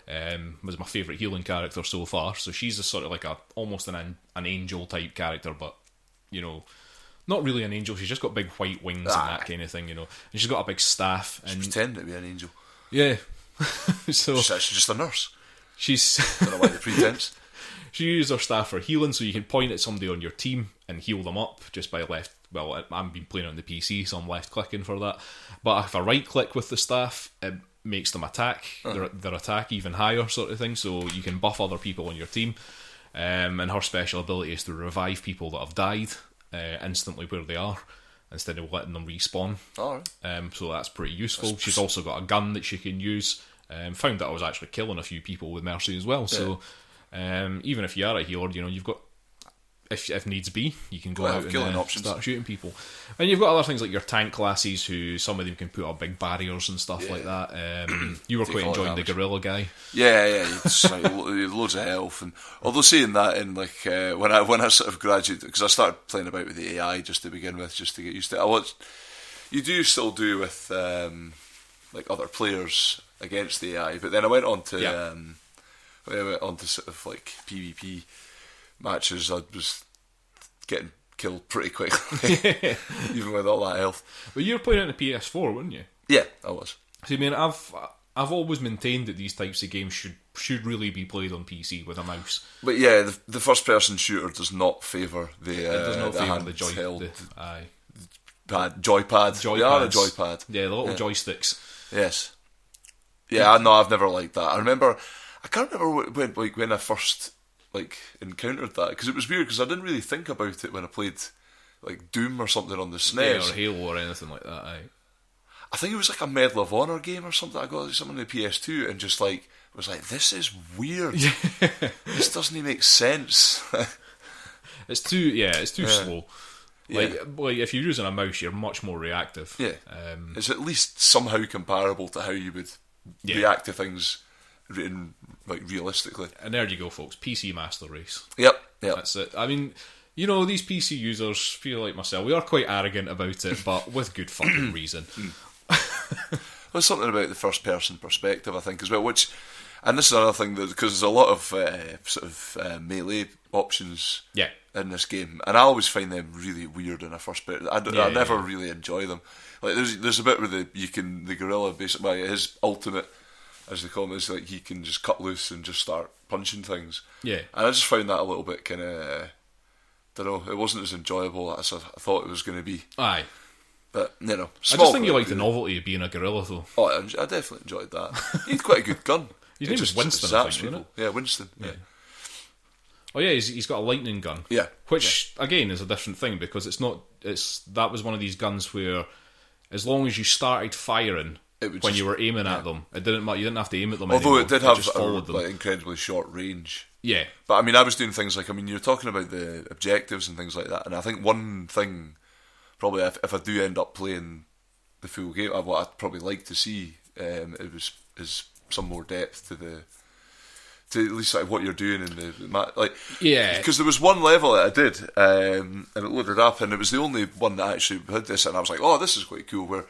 Was my favourite healing character so far. So she's a sort of like almost an angel type character, but not really an angel. She's just got big white wings and that kind of thing, And she's got a big staff. She's pretending to be an angel. Yeah. So she's actually just a nurse. She's don't know why the pretense. She uses her staff for healing, so you can point at somebody on your team and heal them up just by left. Well, I've been playing on the PC, so I'm left clicking for that. But if I right click with the staff, it makes them attack their attack even higher, sort of thing. So you can buff other people on your team. And her special ability is to revive people that have died instantly where they are, instead of letting them respawn. So that's pretty useful. She's also got a gun that she can use. Found that I was actually killing a few people with Mercy as well. So even if you are a healer, you've got, if needs be, you can go out and start shooting people. And you've got other things like your tank classes, who some of them can put up big barriers and stuff like that. You were quite enjoying the gorilla guy. Yeah, it's like loads of health. And although saying that, in like when I sort of graduated, because I started playing about with the AI just to begin with, just to get used to it. You do still do with like other players against the AI, but then I went on to sort of like PvP matches. I was getting killed pretty quickly, even with all that health. But you were playing on the PS4, weren't you? Yeah, I was. See, I mean, I've always maintained that these types of games should really be played on PC with a mouse. But yeah, the first person shooter does not favour the joypad. Joypad. They are a joypad. Yeah, the little joysticks. Yes. Yeah, no, I've never liked that. I can't remember when I first encountered that, because it was weird, because I didn't really think about it when I played like Doom or something on the SNES. Yeah, or Halo or anything like that. Aye. I think it was like a Medal of Honor game or something. I got something on the PS2 and just was like, this is weird. This doesn't even make sense. It's too slow. Like if you're using a mouse, you're much more reactive. Yeah, it's at least somehow comparable to how you would react to things realistically. And there you go, folks. PC Master Race. Yep. That's it. I mean, these PC users feel like myself. We are quite arrogant about it, but with good fucking reason. There's something about the first person perspective, I think, as well, and this is another thing, because there's a lot of melee options in this game, and I always find them really weird in a first person. I never really enjoy them. Like there's a bit where the gorilla, basically his ultimate, as they call him, is like he can just cut loose and just start punching things. Yeah, and I just found that a little bit kind of, don't know, it wasn't as enjoyable as I thought it was going to be. Aye. But, I just think you like the novelty of being a gorilla, though. Oh, I definitely enjoyed that. He had quite a good gun. His name was Winston, I think, wasn't it? Yeah, Winston. Yeah. Oh yeah, he's got a lightning gun. Yeah. Which again is a different thing, because that was one of these guns where, as long as you started firing when you were aiming at them, it didn't matter. You didn't have to aim at them. Although anymore. It did have incredibly short range. Yeah. But I mean, I was doing things you're talking about the objectives and things like that, and I think one thing, probably if I do end up playing the full game, what I'd probably like to see is some more depth to at least what you're doing in the because there was one level that I did and it loaded up, and it was the only one that actually had this, and I was like, oh, this is quite cool, where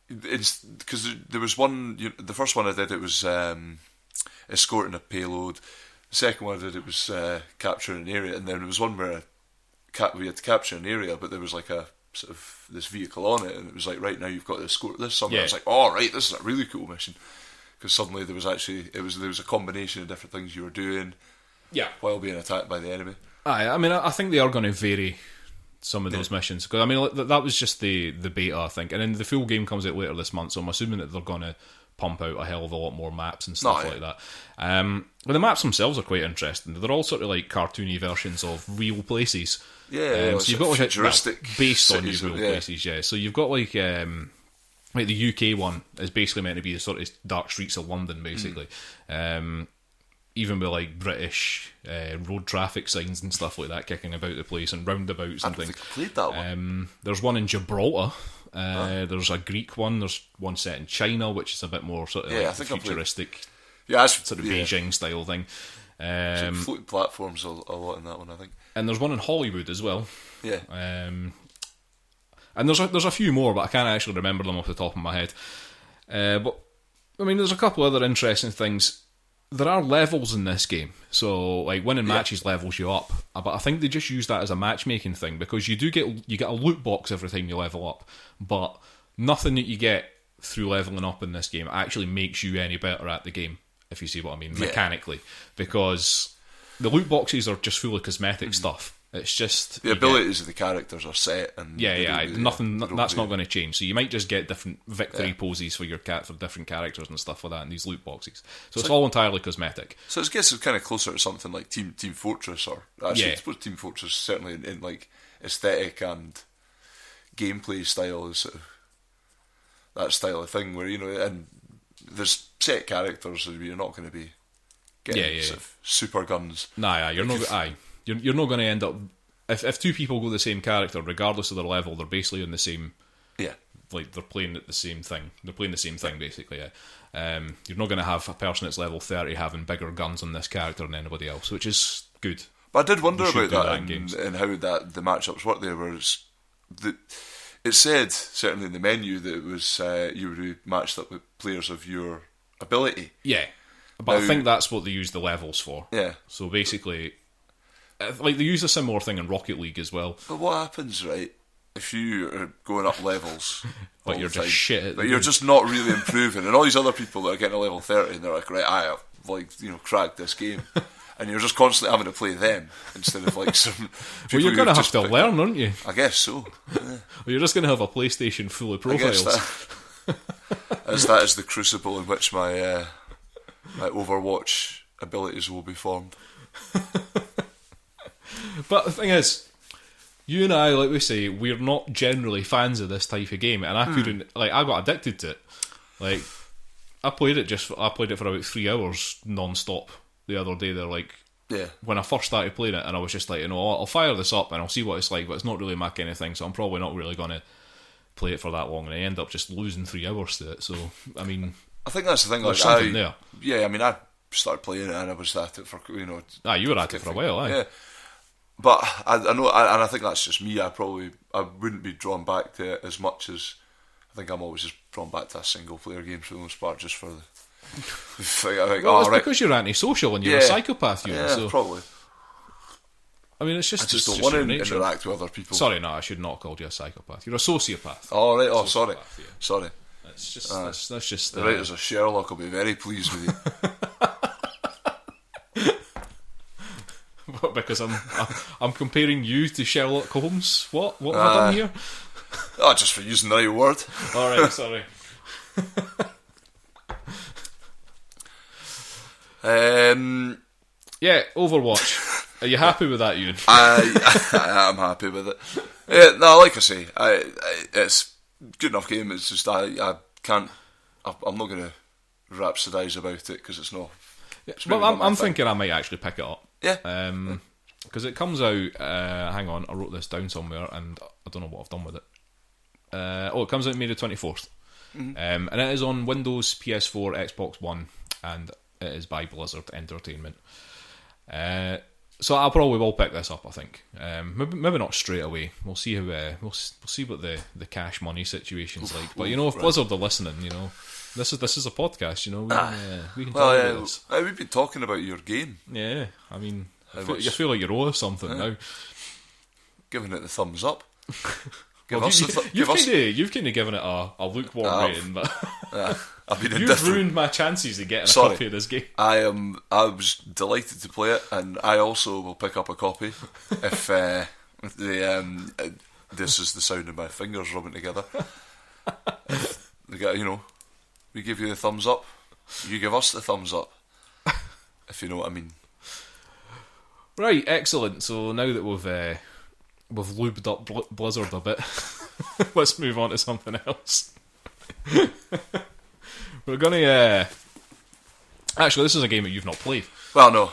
because there was one, the first one I did, it was escorting a payload. The second one I did, it was capturing an area, and then there was one where we had to capture an area, but there was like a sort of this vehicle on it, and it was like, right, now you've got to escort this somewhere. I was like, oh right, this is a really cool mission, because suddenly there was a combination of different things you were doing while being attacked by the enemy. I mean, I think they are going to vary some of those missions, because I mean that was just the beta, I think, and then the full game comes out later this month, so I'm assuming that they're going to pump out a hell of a lot more maps and stuff like that. Well, the maps themselves are quite interesting. They're all sort of like cartoony versions of real places. Yeah, so you've got futuristic based on real places. Yeah, so you've got like the UK one is basically meant to be the sort of dark streets of London, basically. Even with like British road traffic signs and stuff like that kicking about the place, and roundabouts and things. I played that one. There's one in Gibraltar. There's a Greek one. There's one set in China, which is a bit more sort of futuristic, sort of Beijing style thing. Floating platforms a lot in that one, I think. And there's one in Hollywood as well. Yeah. And there's a few more, but I can't actually remember them off the top of my head. But I mean, there's a couple other interesting things. There are levels in this game, so like winning matches levels you up. But I think they just use that as a matchmaking thing, because you get a loot box every time you level up, but nothing that you get through leveling up in this game actually makes you any better at the game, if you see what I mean, mechanically, because the loot boxes are just full of cosmetic stuff. It's just the abilities of the characters are set, and nothing. That's not going to change. So you might just get different victory poses for for different characters and stuff like that in these loot boxes. So it's all entirely cosmetic. So I guess it's kind of closer to something like Team Fortress, or actually I suppose Team Fortress certainly in like aesthetic and gameplay style is sort of that style of thing, where and there's set characters, so you're not going to be getting sort of super guns. You're not. You're not going to end up... If two people go the same character, regardless of their level, they're basically in the same... Yeah. Like, they're playing at the same thing. They're playing the same thing, basically, You're not going to have a person that's level 30 having bigger guns on this character than anybody else, which is good. But I did wonder about that and how the matchups work there, where it said, certainly in the menu, that it was you were matched up with players of your ability. Yeah. But I think that's what they use the levels for. Yeah. So basically... Like, they use a similar thing in Rocket League as well. But what happens, right, if you are going up levels, but you're just shit at but you're just not really improving, and all these other people that are getting to level 30 and they're like, right, I have cracked this game, and you're just constantly having to play them instead of like some. Well, you're going to have to learn, aren't you? I guess so. Yeah. Well, you're just going to have a PlayStation full of profiles. That is the crucible in which my Overwatch abilities will be formed. But the thing is, you and I, like we say, we're not generally fans of this type of game, and I couldn't, I got addicted to it. Like, I played it for about 3 hours non-stop the other day. They're like, when I first started playing it, and I was just like, I'll fire this up and I'll see what it's like, but it's not really my kind of thing, so I'm probably not really going to play it for that long, and I end up just losing 3 hours to it. So, I mean, I think that's the thing. There's something there. Yeah, I mean, I started playing it and I was at it for you were at it for a while, aye. Yeah. But I know, and I think that's just me. I wouldn't be drawn back to it as much as I think I'm always just drawn back to a single player game for the most part, just for the. It's because you're antisocial and you're a psychopath, so probably. I mean, I just don't want to interact with other people. Sorry, no, I should not have called you a psychopath. You're a sociopath. Oh right. Oh, sorry. Yeah. Sorry. That's just. The writers of Sherlock will be very pleased with you. Because I'm comparing you to Sherlock Holmes. What have I done here? Oh, just for using the right word. All right, sorry. Yeah, Overwatch. Are you happy with that, Euan? I am happy with it. Yeah, no, like I say, it's a good enough game. It's just I can't. I'm not going to rhapsodise about it because it's not. Well, I'm thinking I might actually pick it up. Yeah. Because it comes out. Hang on, I wrote this down somewhere, and I don't know what I've done with it. It comes out May the 24th, and it is on Windows, PS4, Xbox One, and it is by Blizzard Entertainment. So I probably will pick this up. I think maybe not straight away. We'll see how we'll see what the cash money situation's like. But if Blizzard are listening, this is a podcast. We can talk about this. We've been talking about your game. Yeah, I mean, you feel like you owe us something now. Giving it the thumbs up. You've kind of given it a lukewarm rating, but I've been you've ruined my chances of getting a copy of this game. I was delighted to play it, and I also will pick up a copy if this is the sound of my fingers rubbing together. We give you the thumbs up, you give us the thumbs up, if you know what I mean. Right, excellent. So now that we've lubed up Blizzard a bit, let's move on to something else. We're gonna actually, this is a game that you've not played. Well, no.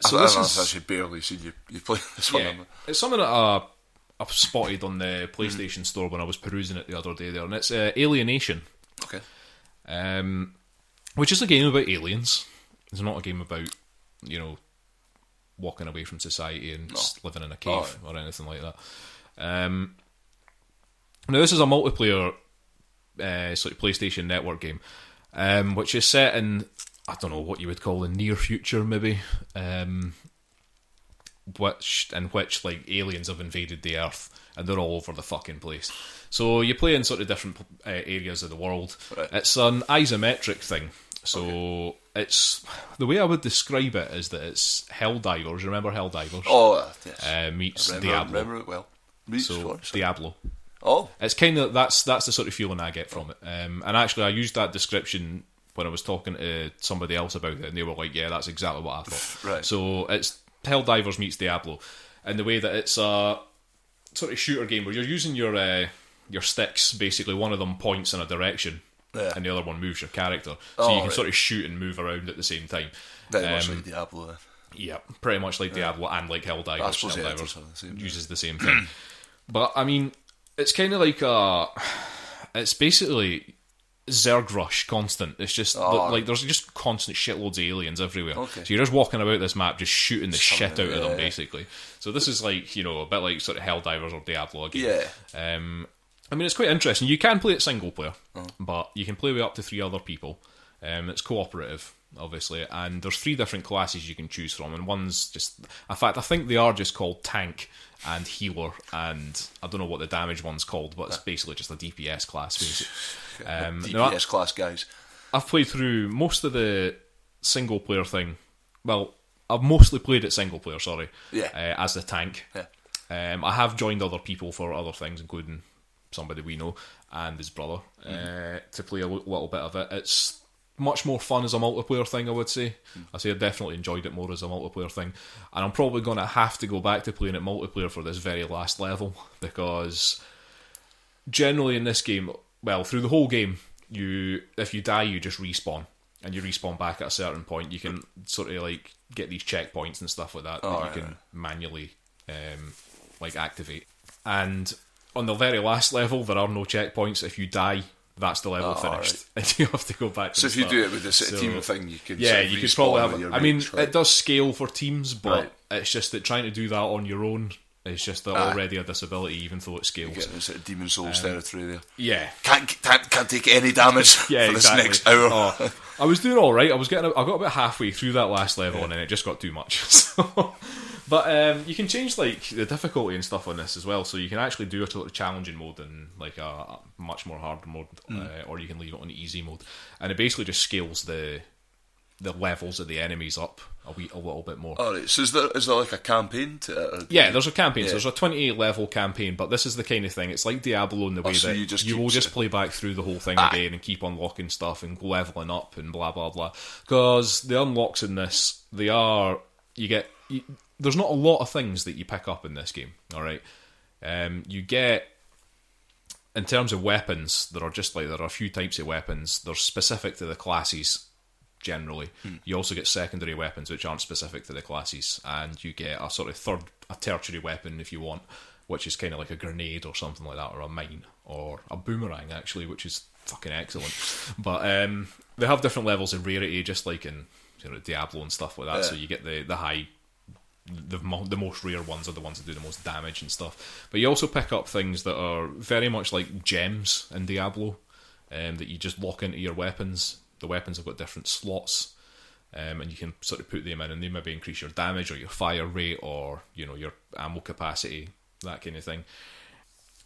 So I've actually barely seen you play this one. Yeah, it's something that I've spotted on the PlayStation Store when I was perusing it the other day there, and it's Alienation. Okay. Which is a game about aliens. It's not a game about walking away from society and living in a cave or anything like that. Now this is a multiplayer sort of PlayStation Network game, which is set in, I don't know what you would call the near future, maybe, which like aliens have invaded the Earth and they're all over the fucking place. So you play in sort of different areas of the world. Right. It's an isometric thing. So it's, the way I would describe it is that it's Helldivers. Remember Helldivers? Oh, yes. Meets Diablo. I remember it well. Diablo. Oh, it's kind of that's the sort of feeling I get from it. And actually, I used that description when I was talking to somebody else about it, and they were like, "Yeah, that's exactly what I thought." Right. So it's Helldivers meets Diablo, and the way that it's a sort of shooter game where you're using your sticks. Basically, one of them points in a direction. Yeah. And the other one moves your character, so you can sort of shoot and move around at the same time. Very much like Diablo. Then. Yeah, pretty much like Diablo and like Helldivers. I suppose Helldivers uses the same thing. But I mean, it's kind of like it's basically Zerg Rush constant. It's just like there's just constant shitloads of aliens everywhere. Okay. So you're just walking about this map, just shooting the shit out of them, basically. So this is like a bit like sort of Helldivers or Diablo again. Yeah. I mean, it's quite interesting. You can play it single player, but you can play with up to 3 other people. It's cooperative, obviously, and there's 3 different classes you can choose from, and one's just... In fact, I think they are just called Tank and Healer, and I don't know what the damage one's called, but it's basically just a DPS class, basically. DPS class, guys. I've played through most of the single-player thing. Well, I've mostly played it single-player, sorry, as the Tank. Yeah. I have joined other people for other things, including somebody we know and his brother, to play a little bit of it. It's much more fun as a multiplayer thing, I would say. I say I definitely enjoyed it more as a multiplayer thing, and I'm probably going to have to go back to playing it multiplayer for this very last level, because generally in this game, well, through the whole game, if you die, you just respawn, and you respawn back at a certain point. You can sort of like get these checkpoints and stuff like that you can manually like activate. And on the very last level, there are no checkpoints. If you die, that's the level finished, and you have to go back to so the if you start. do it with this team thing, you can you could probably have. I mean, right? it does scale for teams, but it's just that trying to do that on your own is just already a disability, even though it scales. You're getting sort of Demon Souls territory there. Yeah, can't take any damage for this next hour. I was doing all right. I got about halfway through that last level, and then it just got too much. So. But you can change like the difficulty and stuff on this as well, so you can actually do a totally challenging mode and like a much more hard mode, or you can leave it on easy mode, and it basically just scales the levels of the enemies up a little bit more. Alright, so is there like a campaign to it? Yeah, there's a campaign. So there's a 28 level campaign, but this is the kind of thing. It's like Diablo in the way that you will just play back through the whole thing again and keep unlocking stuff and leveling up and blah blah blah. Because the unlocks in this, there's not a lot of things that you pick up in this game, alright? You get, in terms of weapons, there are a few types of weapons. They're specific to the classes, generally. You also get secondary weapons, which aren't specific to the classes, and you get a sort of a tertiary weapon, if you want, which is kind of like a grenade or something like that, or a mine, or a boomerang, actually, which is fucking excellent. But they have different levels of rarity, just like in Diablo and stuff like that, so you get the high... The most rare ones are the ones that do the most damage and stuff, but you also pick up things that are very much like gems in Diablo, that you just lock into your weapons. The weapons have got different slots, and you can sort of put them in, and they maybe increase your damage or your fire rate or your ammo capacity, that kind of thing.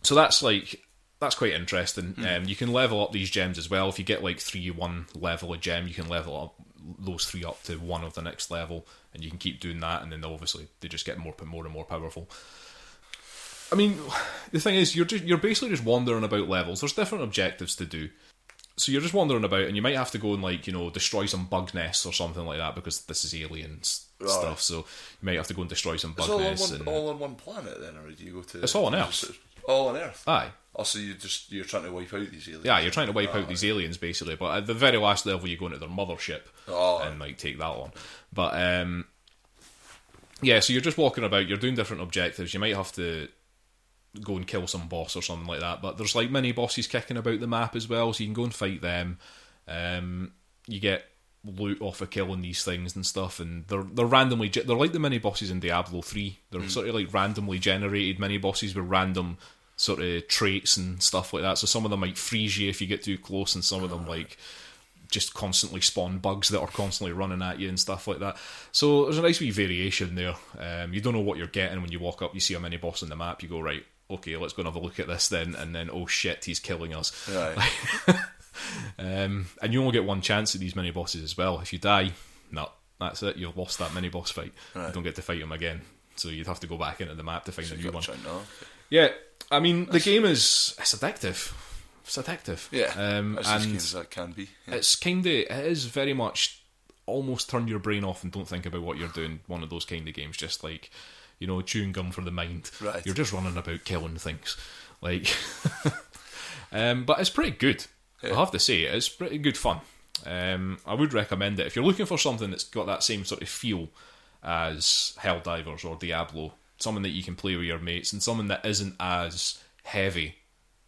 So that's quite interesting. You can level up these gems as well. If you get like 1 level of gem, you can level up those 3 up to 1 of the next level, and you can keep doing that, and then obviously they just get more and more powerful. I mean, the thing is, you're basically just wandering about levels. There's different objectives to do, so you're just wandering about, and you might have to go and destroy some bug nests or something like that, because this is aliens stuff. So you might have to go and destroy some bug nests. All on one planet then, or do you go to? It's all on Earth. All on Earth. Aye. Also, you're trying to wipe out these aliens. Yeah, you're trying to wipe out these aliens, basically. But at the very last level, you go into their mothership and take that on. But so you're just walking about. You're doing different objectives. You might have to go and kill some boss or something like that. But there's like mini bosses kicking about the map as well, so you can go and fight them. You get loot off of killing these things and stuff, and they're randomly. They're like the mini bosses in Diablo 3. They're sort of like randomly generated mini bosses with random sort of traits and stuff like that. So some of them might freeze you if you get too close, and some of them like just constantly spawn bugs that are constantly running at you and stuff like that. So there's a nice wee variation there. You don't know what you're getting when you walk up. You see a mini boss on the map, you go, right, okay, let's go and have a look at this then, and then oh shit, he's killing us. Right. And you only get one chance at these mini bosses as well. If you die, no, that's it, you've lost that mini boss fight. Right. You don't get to fight him again, so you'd have to go back into the map to find a new one. Yeah, I mean, the game it's addictive. It's addictive. Yeah, as keen as that can be. Yeah. It is very much almost turn your brain off and don't think about what you're doing. One of those kind of games, just like, chewing gum for the mind. Right. You're just running about killing things. Like, but it's pretty good. Yeah. I have to say, it's pretty good fun. I would recommend it if you're looking for something that's got that same sort of feel as Helldivers or Diablo. Something that you can play with your mates, and something that isn't as heavy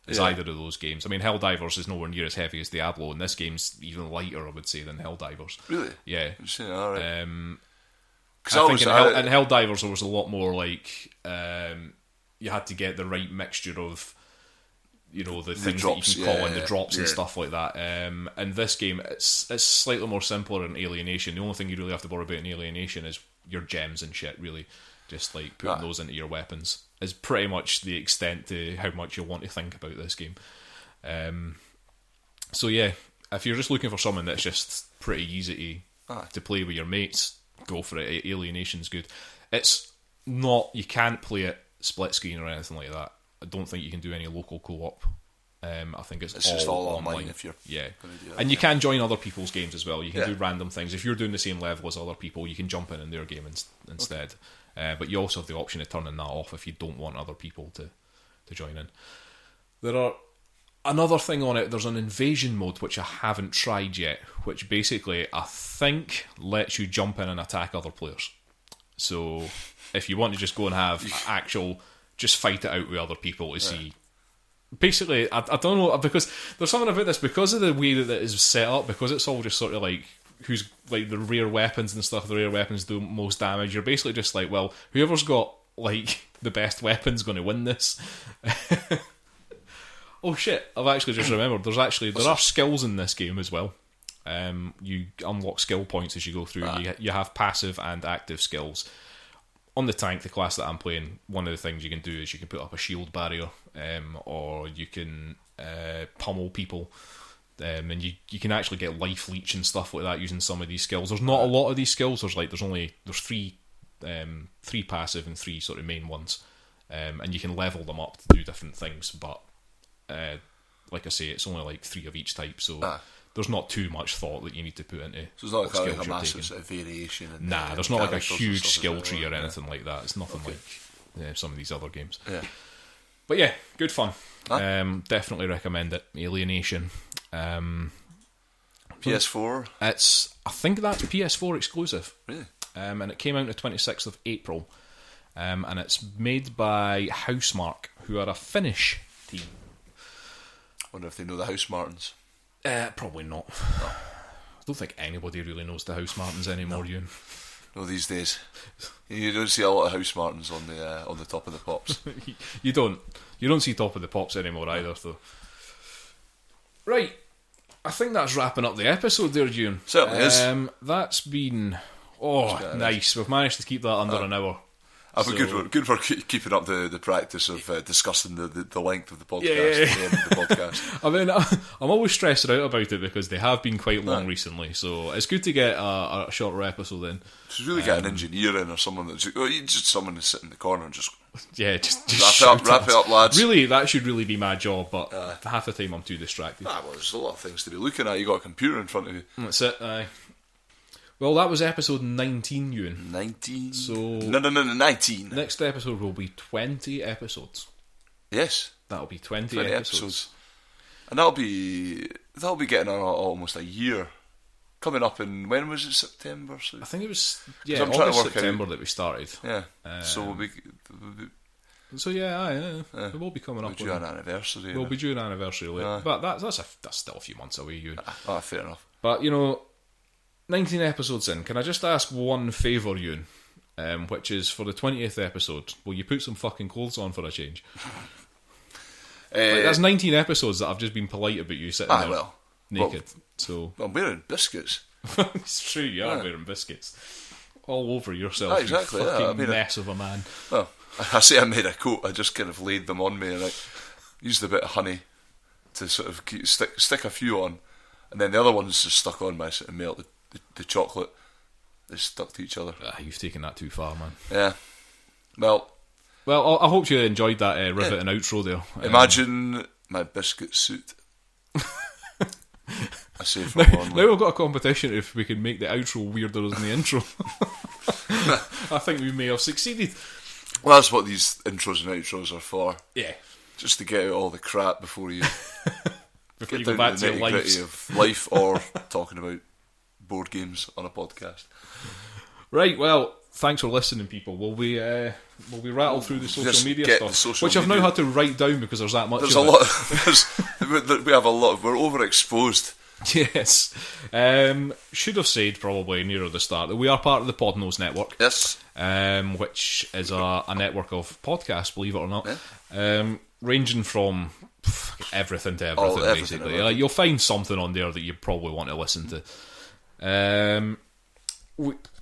as either of those games. I mean, Helldivers is nowhere near as heavy as Diablo, and this game's even lighter, I would say, than Helldivers. Really? Yeah. All right. I think in Helldivers there was a lot more like you had to get the right mixture of you know, the things drops, that you can call in, the drops and stuff like that. In this game, it's slightly more simpler in Alienation. The only thing you really have to worry about in Alienation is your gems and shit, really. Just like putting those into your weapons is pretty much the extent to how much you'll want to think about this game. So yeah, if you're just looking for something that's just pretty easy to play with your mates, go for it. Alienation's good. It's not, you can't play it split screen or anything like that. I don't think you can do any local co-op. I think it's just all online if you're going to do that. And you can join other people's games as well. You can do random things. If you're doing the same level as other people, you can jump in their game instead. But you also have the option of turning that off if you don't want other people to join in. There are another thing on it. There's an invasion mode which I haven't tried yet, which basically I think lets you jump in and attack other players. So if you want to just go and have just fight it out with other people to see. Basically, I don't know, because there's something about this, because of the way that it is set up, because it's all just sort of like who's like the rare weapons and stuff, the rare weapons do most damage, you're basically just like, well, whoever's got like the best weapon's going to win this. Oh shit, I've actually just remembered, there are skills in this game as well. You unlock skill points as you go through. You have passive and active skills. On the tank, the class that I'm playing, one of the things you can do is you can put up a shield barrier, or you can pummel people, and you can actually get life leech and stuff like that using some of these skills. There's not a lot of these skills. There's three passive and 3 sort of main ones, and you can level them up to do different things. But like I say, it's only like 3 of each type, so. There's not too much thought that you need to put into. So it's not like a massive sort of variation. Nah, there's not like a huge skill tree or anything like that. It's nothing like some of these other games. Yeah. But yeah, good fun. Definitely recommend it. Alienation. PS4? I think that's PS4 exclusive. Really? And it came out on the 26th of April. And it's made by Housemarque, who are a Finnish team. I wonder if they know the Housemartins. Probably not. No. I don't think anybody really knows the Housemartins anymore, Euan. No, these days. You don't see a lot of Housemartins on the top of the pops. You don't. You don't see top of the pops anymore either, though. Right. I think that's wrapping up the episode there, Euan. Certainly is. That's been... Oh, nice. We've managed to keep that under an hour. Good for keeping up the practice of discussing the length of the podcast. The end of the podcast. I mean, I'm always stressed out about it because they have been quite long recently, so it's good to get a shorter episode in. Just really get an engineer in or someone just someone to sit in the corner and just wrap it up, lads. Really, that should really be my job, but half the time I'm too distracted. Well, there's a lot of things to be looking at. You got a computer in front of you. That's it. Well, that was episode 19, Euan. 19? So... No, 19. Next episode will be 20 episodes. Yes. That'll be 20 episodes. And that'll be getting on almost a year. Coming up in... When was it? September? So, I think it was... Yeah, August, September that we started. Yeah. So we'll be... So yeah, we will be coming up. We'll be due an anniversary. We'll be due an anniversary later. But that's still a few months away, Euan. Fair enough. But, 19 episodes in, can I just ask one favour, Euan? Which is, for the 20th episode, will you put some fucking clothes on for a change? That's 19 episodes that I've just been polite about you sitting there naked. So I'm wearing biscuits. It's true, you are wearing biscuits. All over yourself, exactly, you fucking mess of a man. Well, I say I made a coat, I just kind of laid them on me and I used a bit of honey to sort of stick a few on, and then the other ones just stuck on my sort of melted the chocolate. They stuck to each other. You've taken that too far, man. Yeah. Well, I hope you enjoyed that rivet and outro there. Imagine my biscuit suit. I say from now we've got a competition if we can make the outro weirder than the intro. I think we may have succeeded. Well, that's what these intros and outros are for. Yeah. Just to get out all the crap before you go back to your nitty-gritty of life or talking about board games on a podcast. Right, well, thanks for listening, people. Will we rattle through the social media stuff, which I've now had to write down because there's that much. There's a lot. We have a lot. We're overexposed. Yes. Should have said probably nearer the start that we are part of the Podnose Network. Yes. Which is a network of podcasts, believe it or not, ranging from everything to everything, basically. Like, you'll find something on there that you probably want to listen to.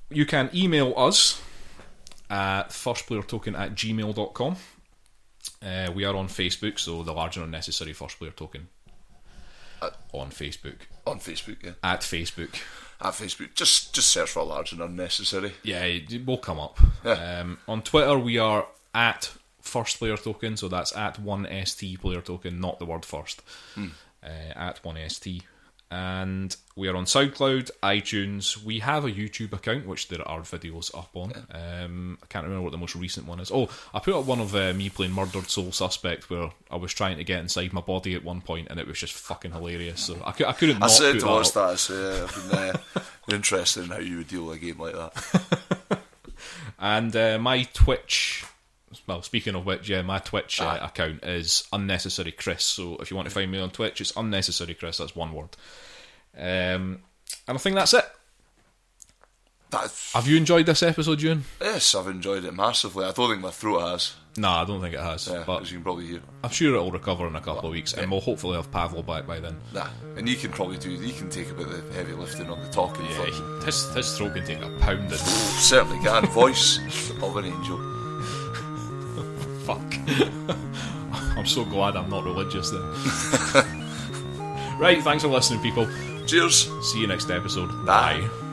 You can email us at firstplayertoken@gmail.com. We are on Facebook, so the Large and Unnecessary First Player Token on Facebook. On Facebook, yeah. At Facebook. Just search for Large and Unnecessary. Yeah, it will come up. Yeah. On Twitter, we are at First Player Token, so that's at 1ST Player Token, not the word first. At 1ST. And we are on SoundCloud, iTunes. We have a YouTube account, which there are videos up on. I can't remember what the most recent one is. Oh, I put up one of me playing Murdered Soul Suspect, where I was trying to get inside my body at one point, and it was just fucking hilarious. So I couldn't not said put to that watch up. that. I've been interested in how you would deal with a game like that. And my Twitch... Well, speaking of which, yeah, my Twitch account is Unnecessary Chris. So if you want to find me on Twitch, it's Unnecessary Chris. That's one word. And I think that's it. Have you enjoyed this episode, Euan? Yes, I've enjoyed it massively. I don't think my throat has. No, I don't think it has. Yeah, but as you can probably hear. I'm sure it'll recover in a couple of weeks, and we'll hopefully have Pawel back by then. Nah, and you can probably take a bit of the heavy lifting on the talking. Yeah, his throat can take a pounding. Certainly can. Voice of an angel. Fuck. I'm so glad I'm not religious then. Right, thanks for listening, people. Cheers. See you next episode. Bye. Bye.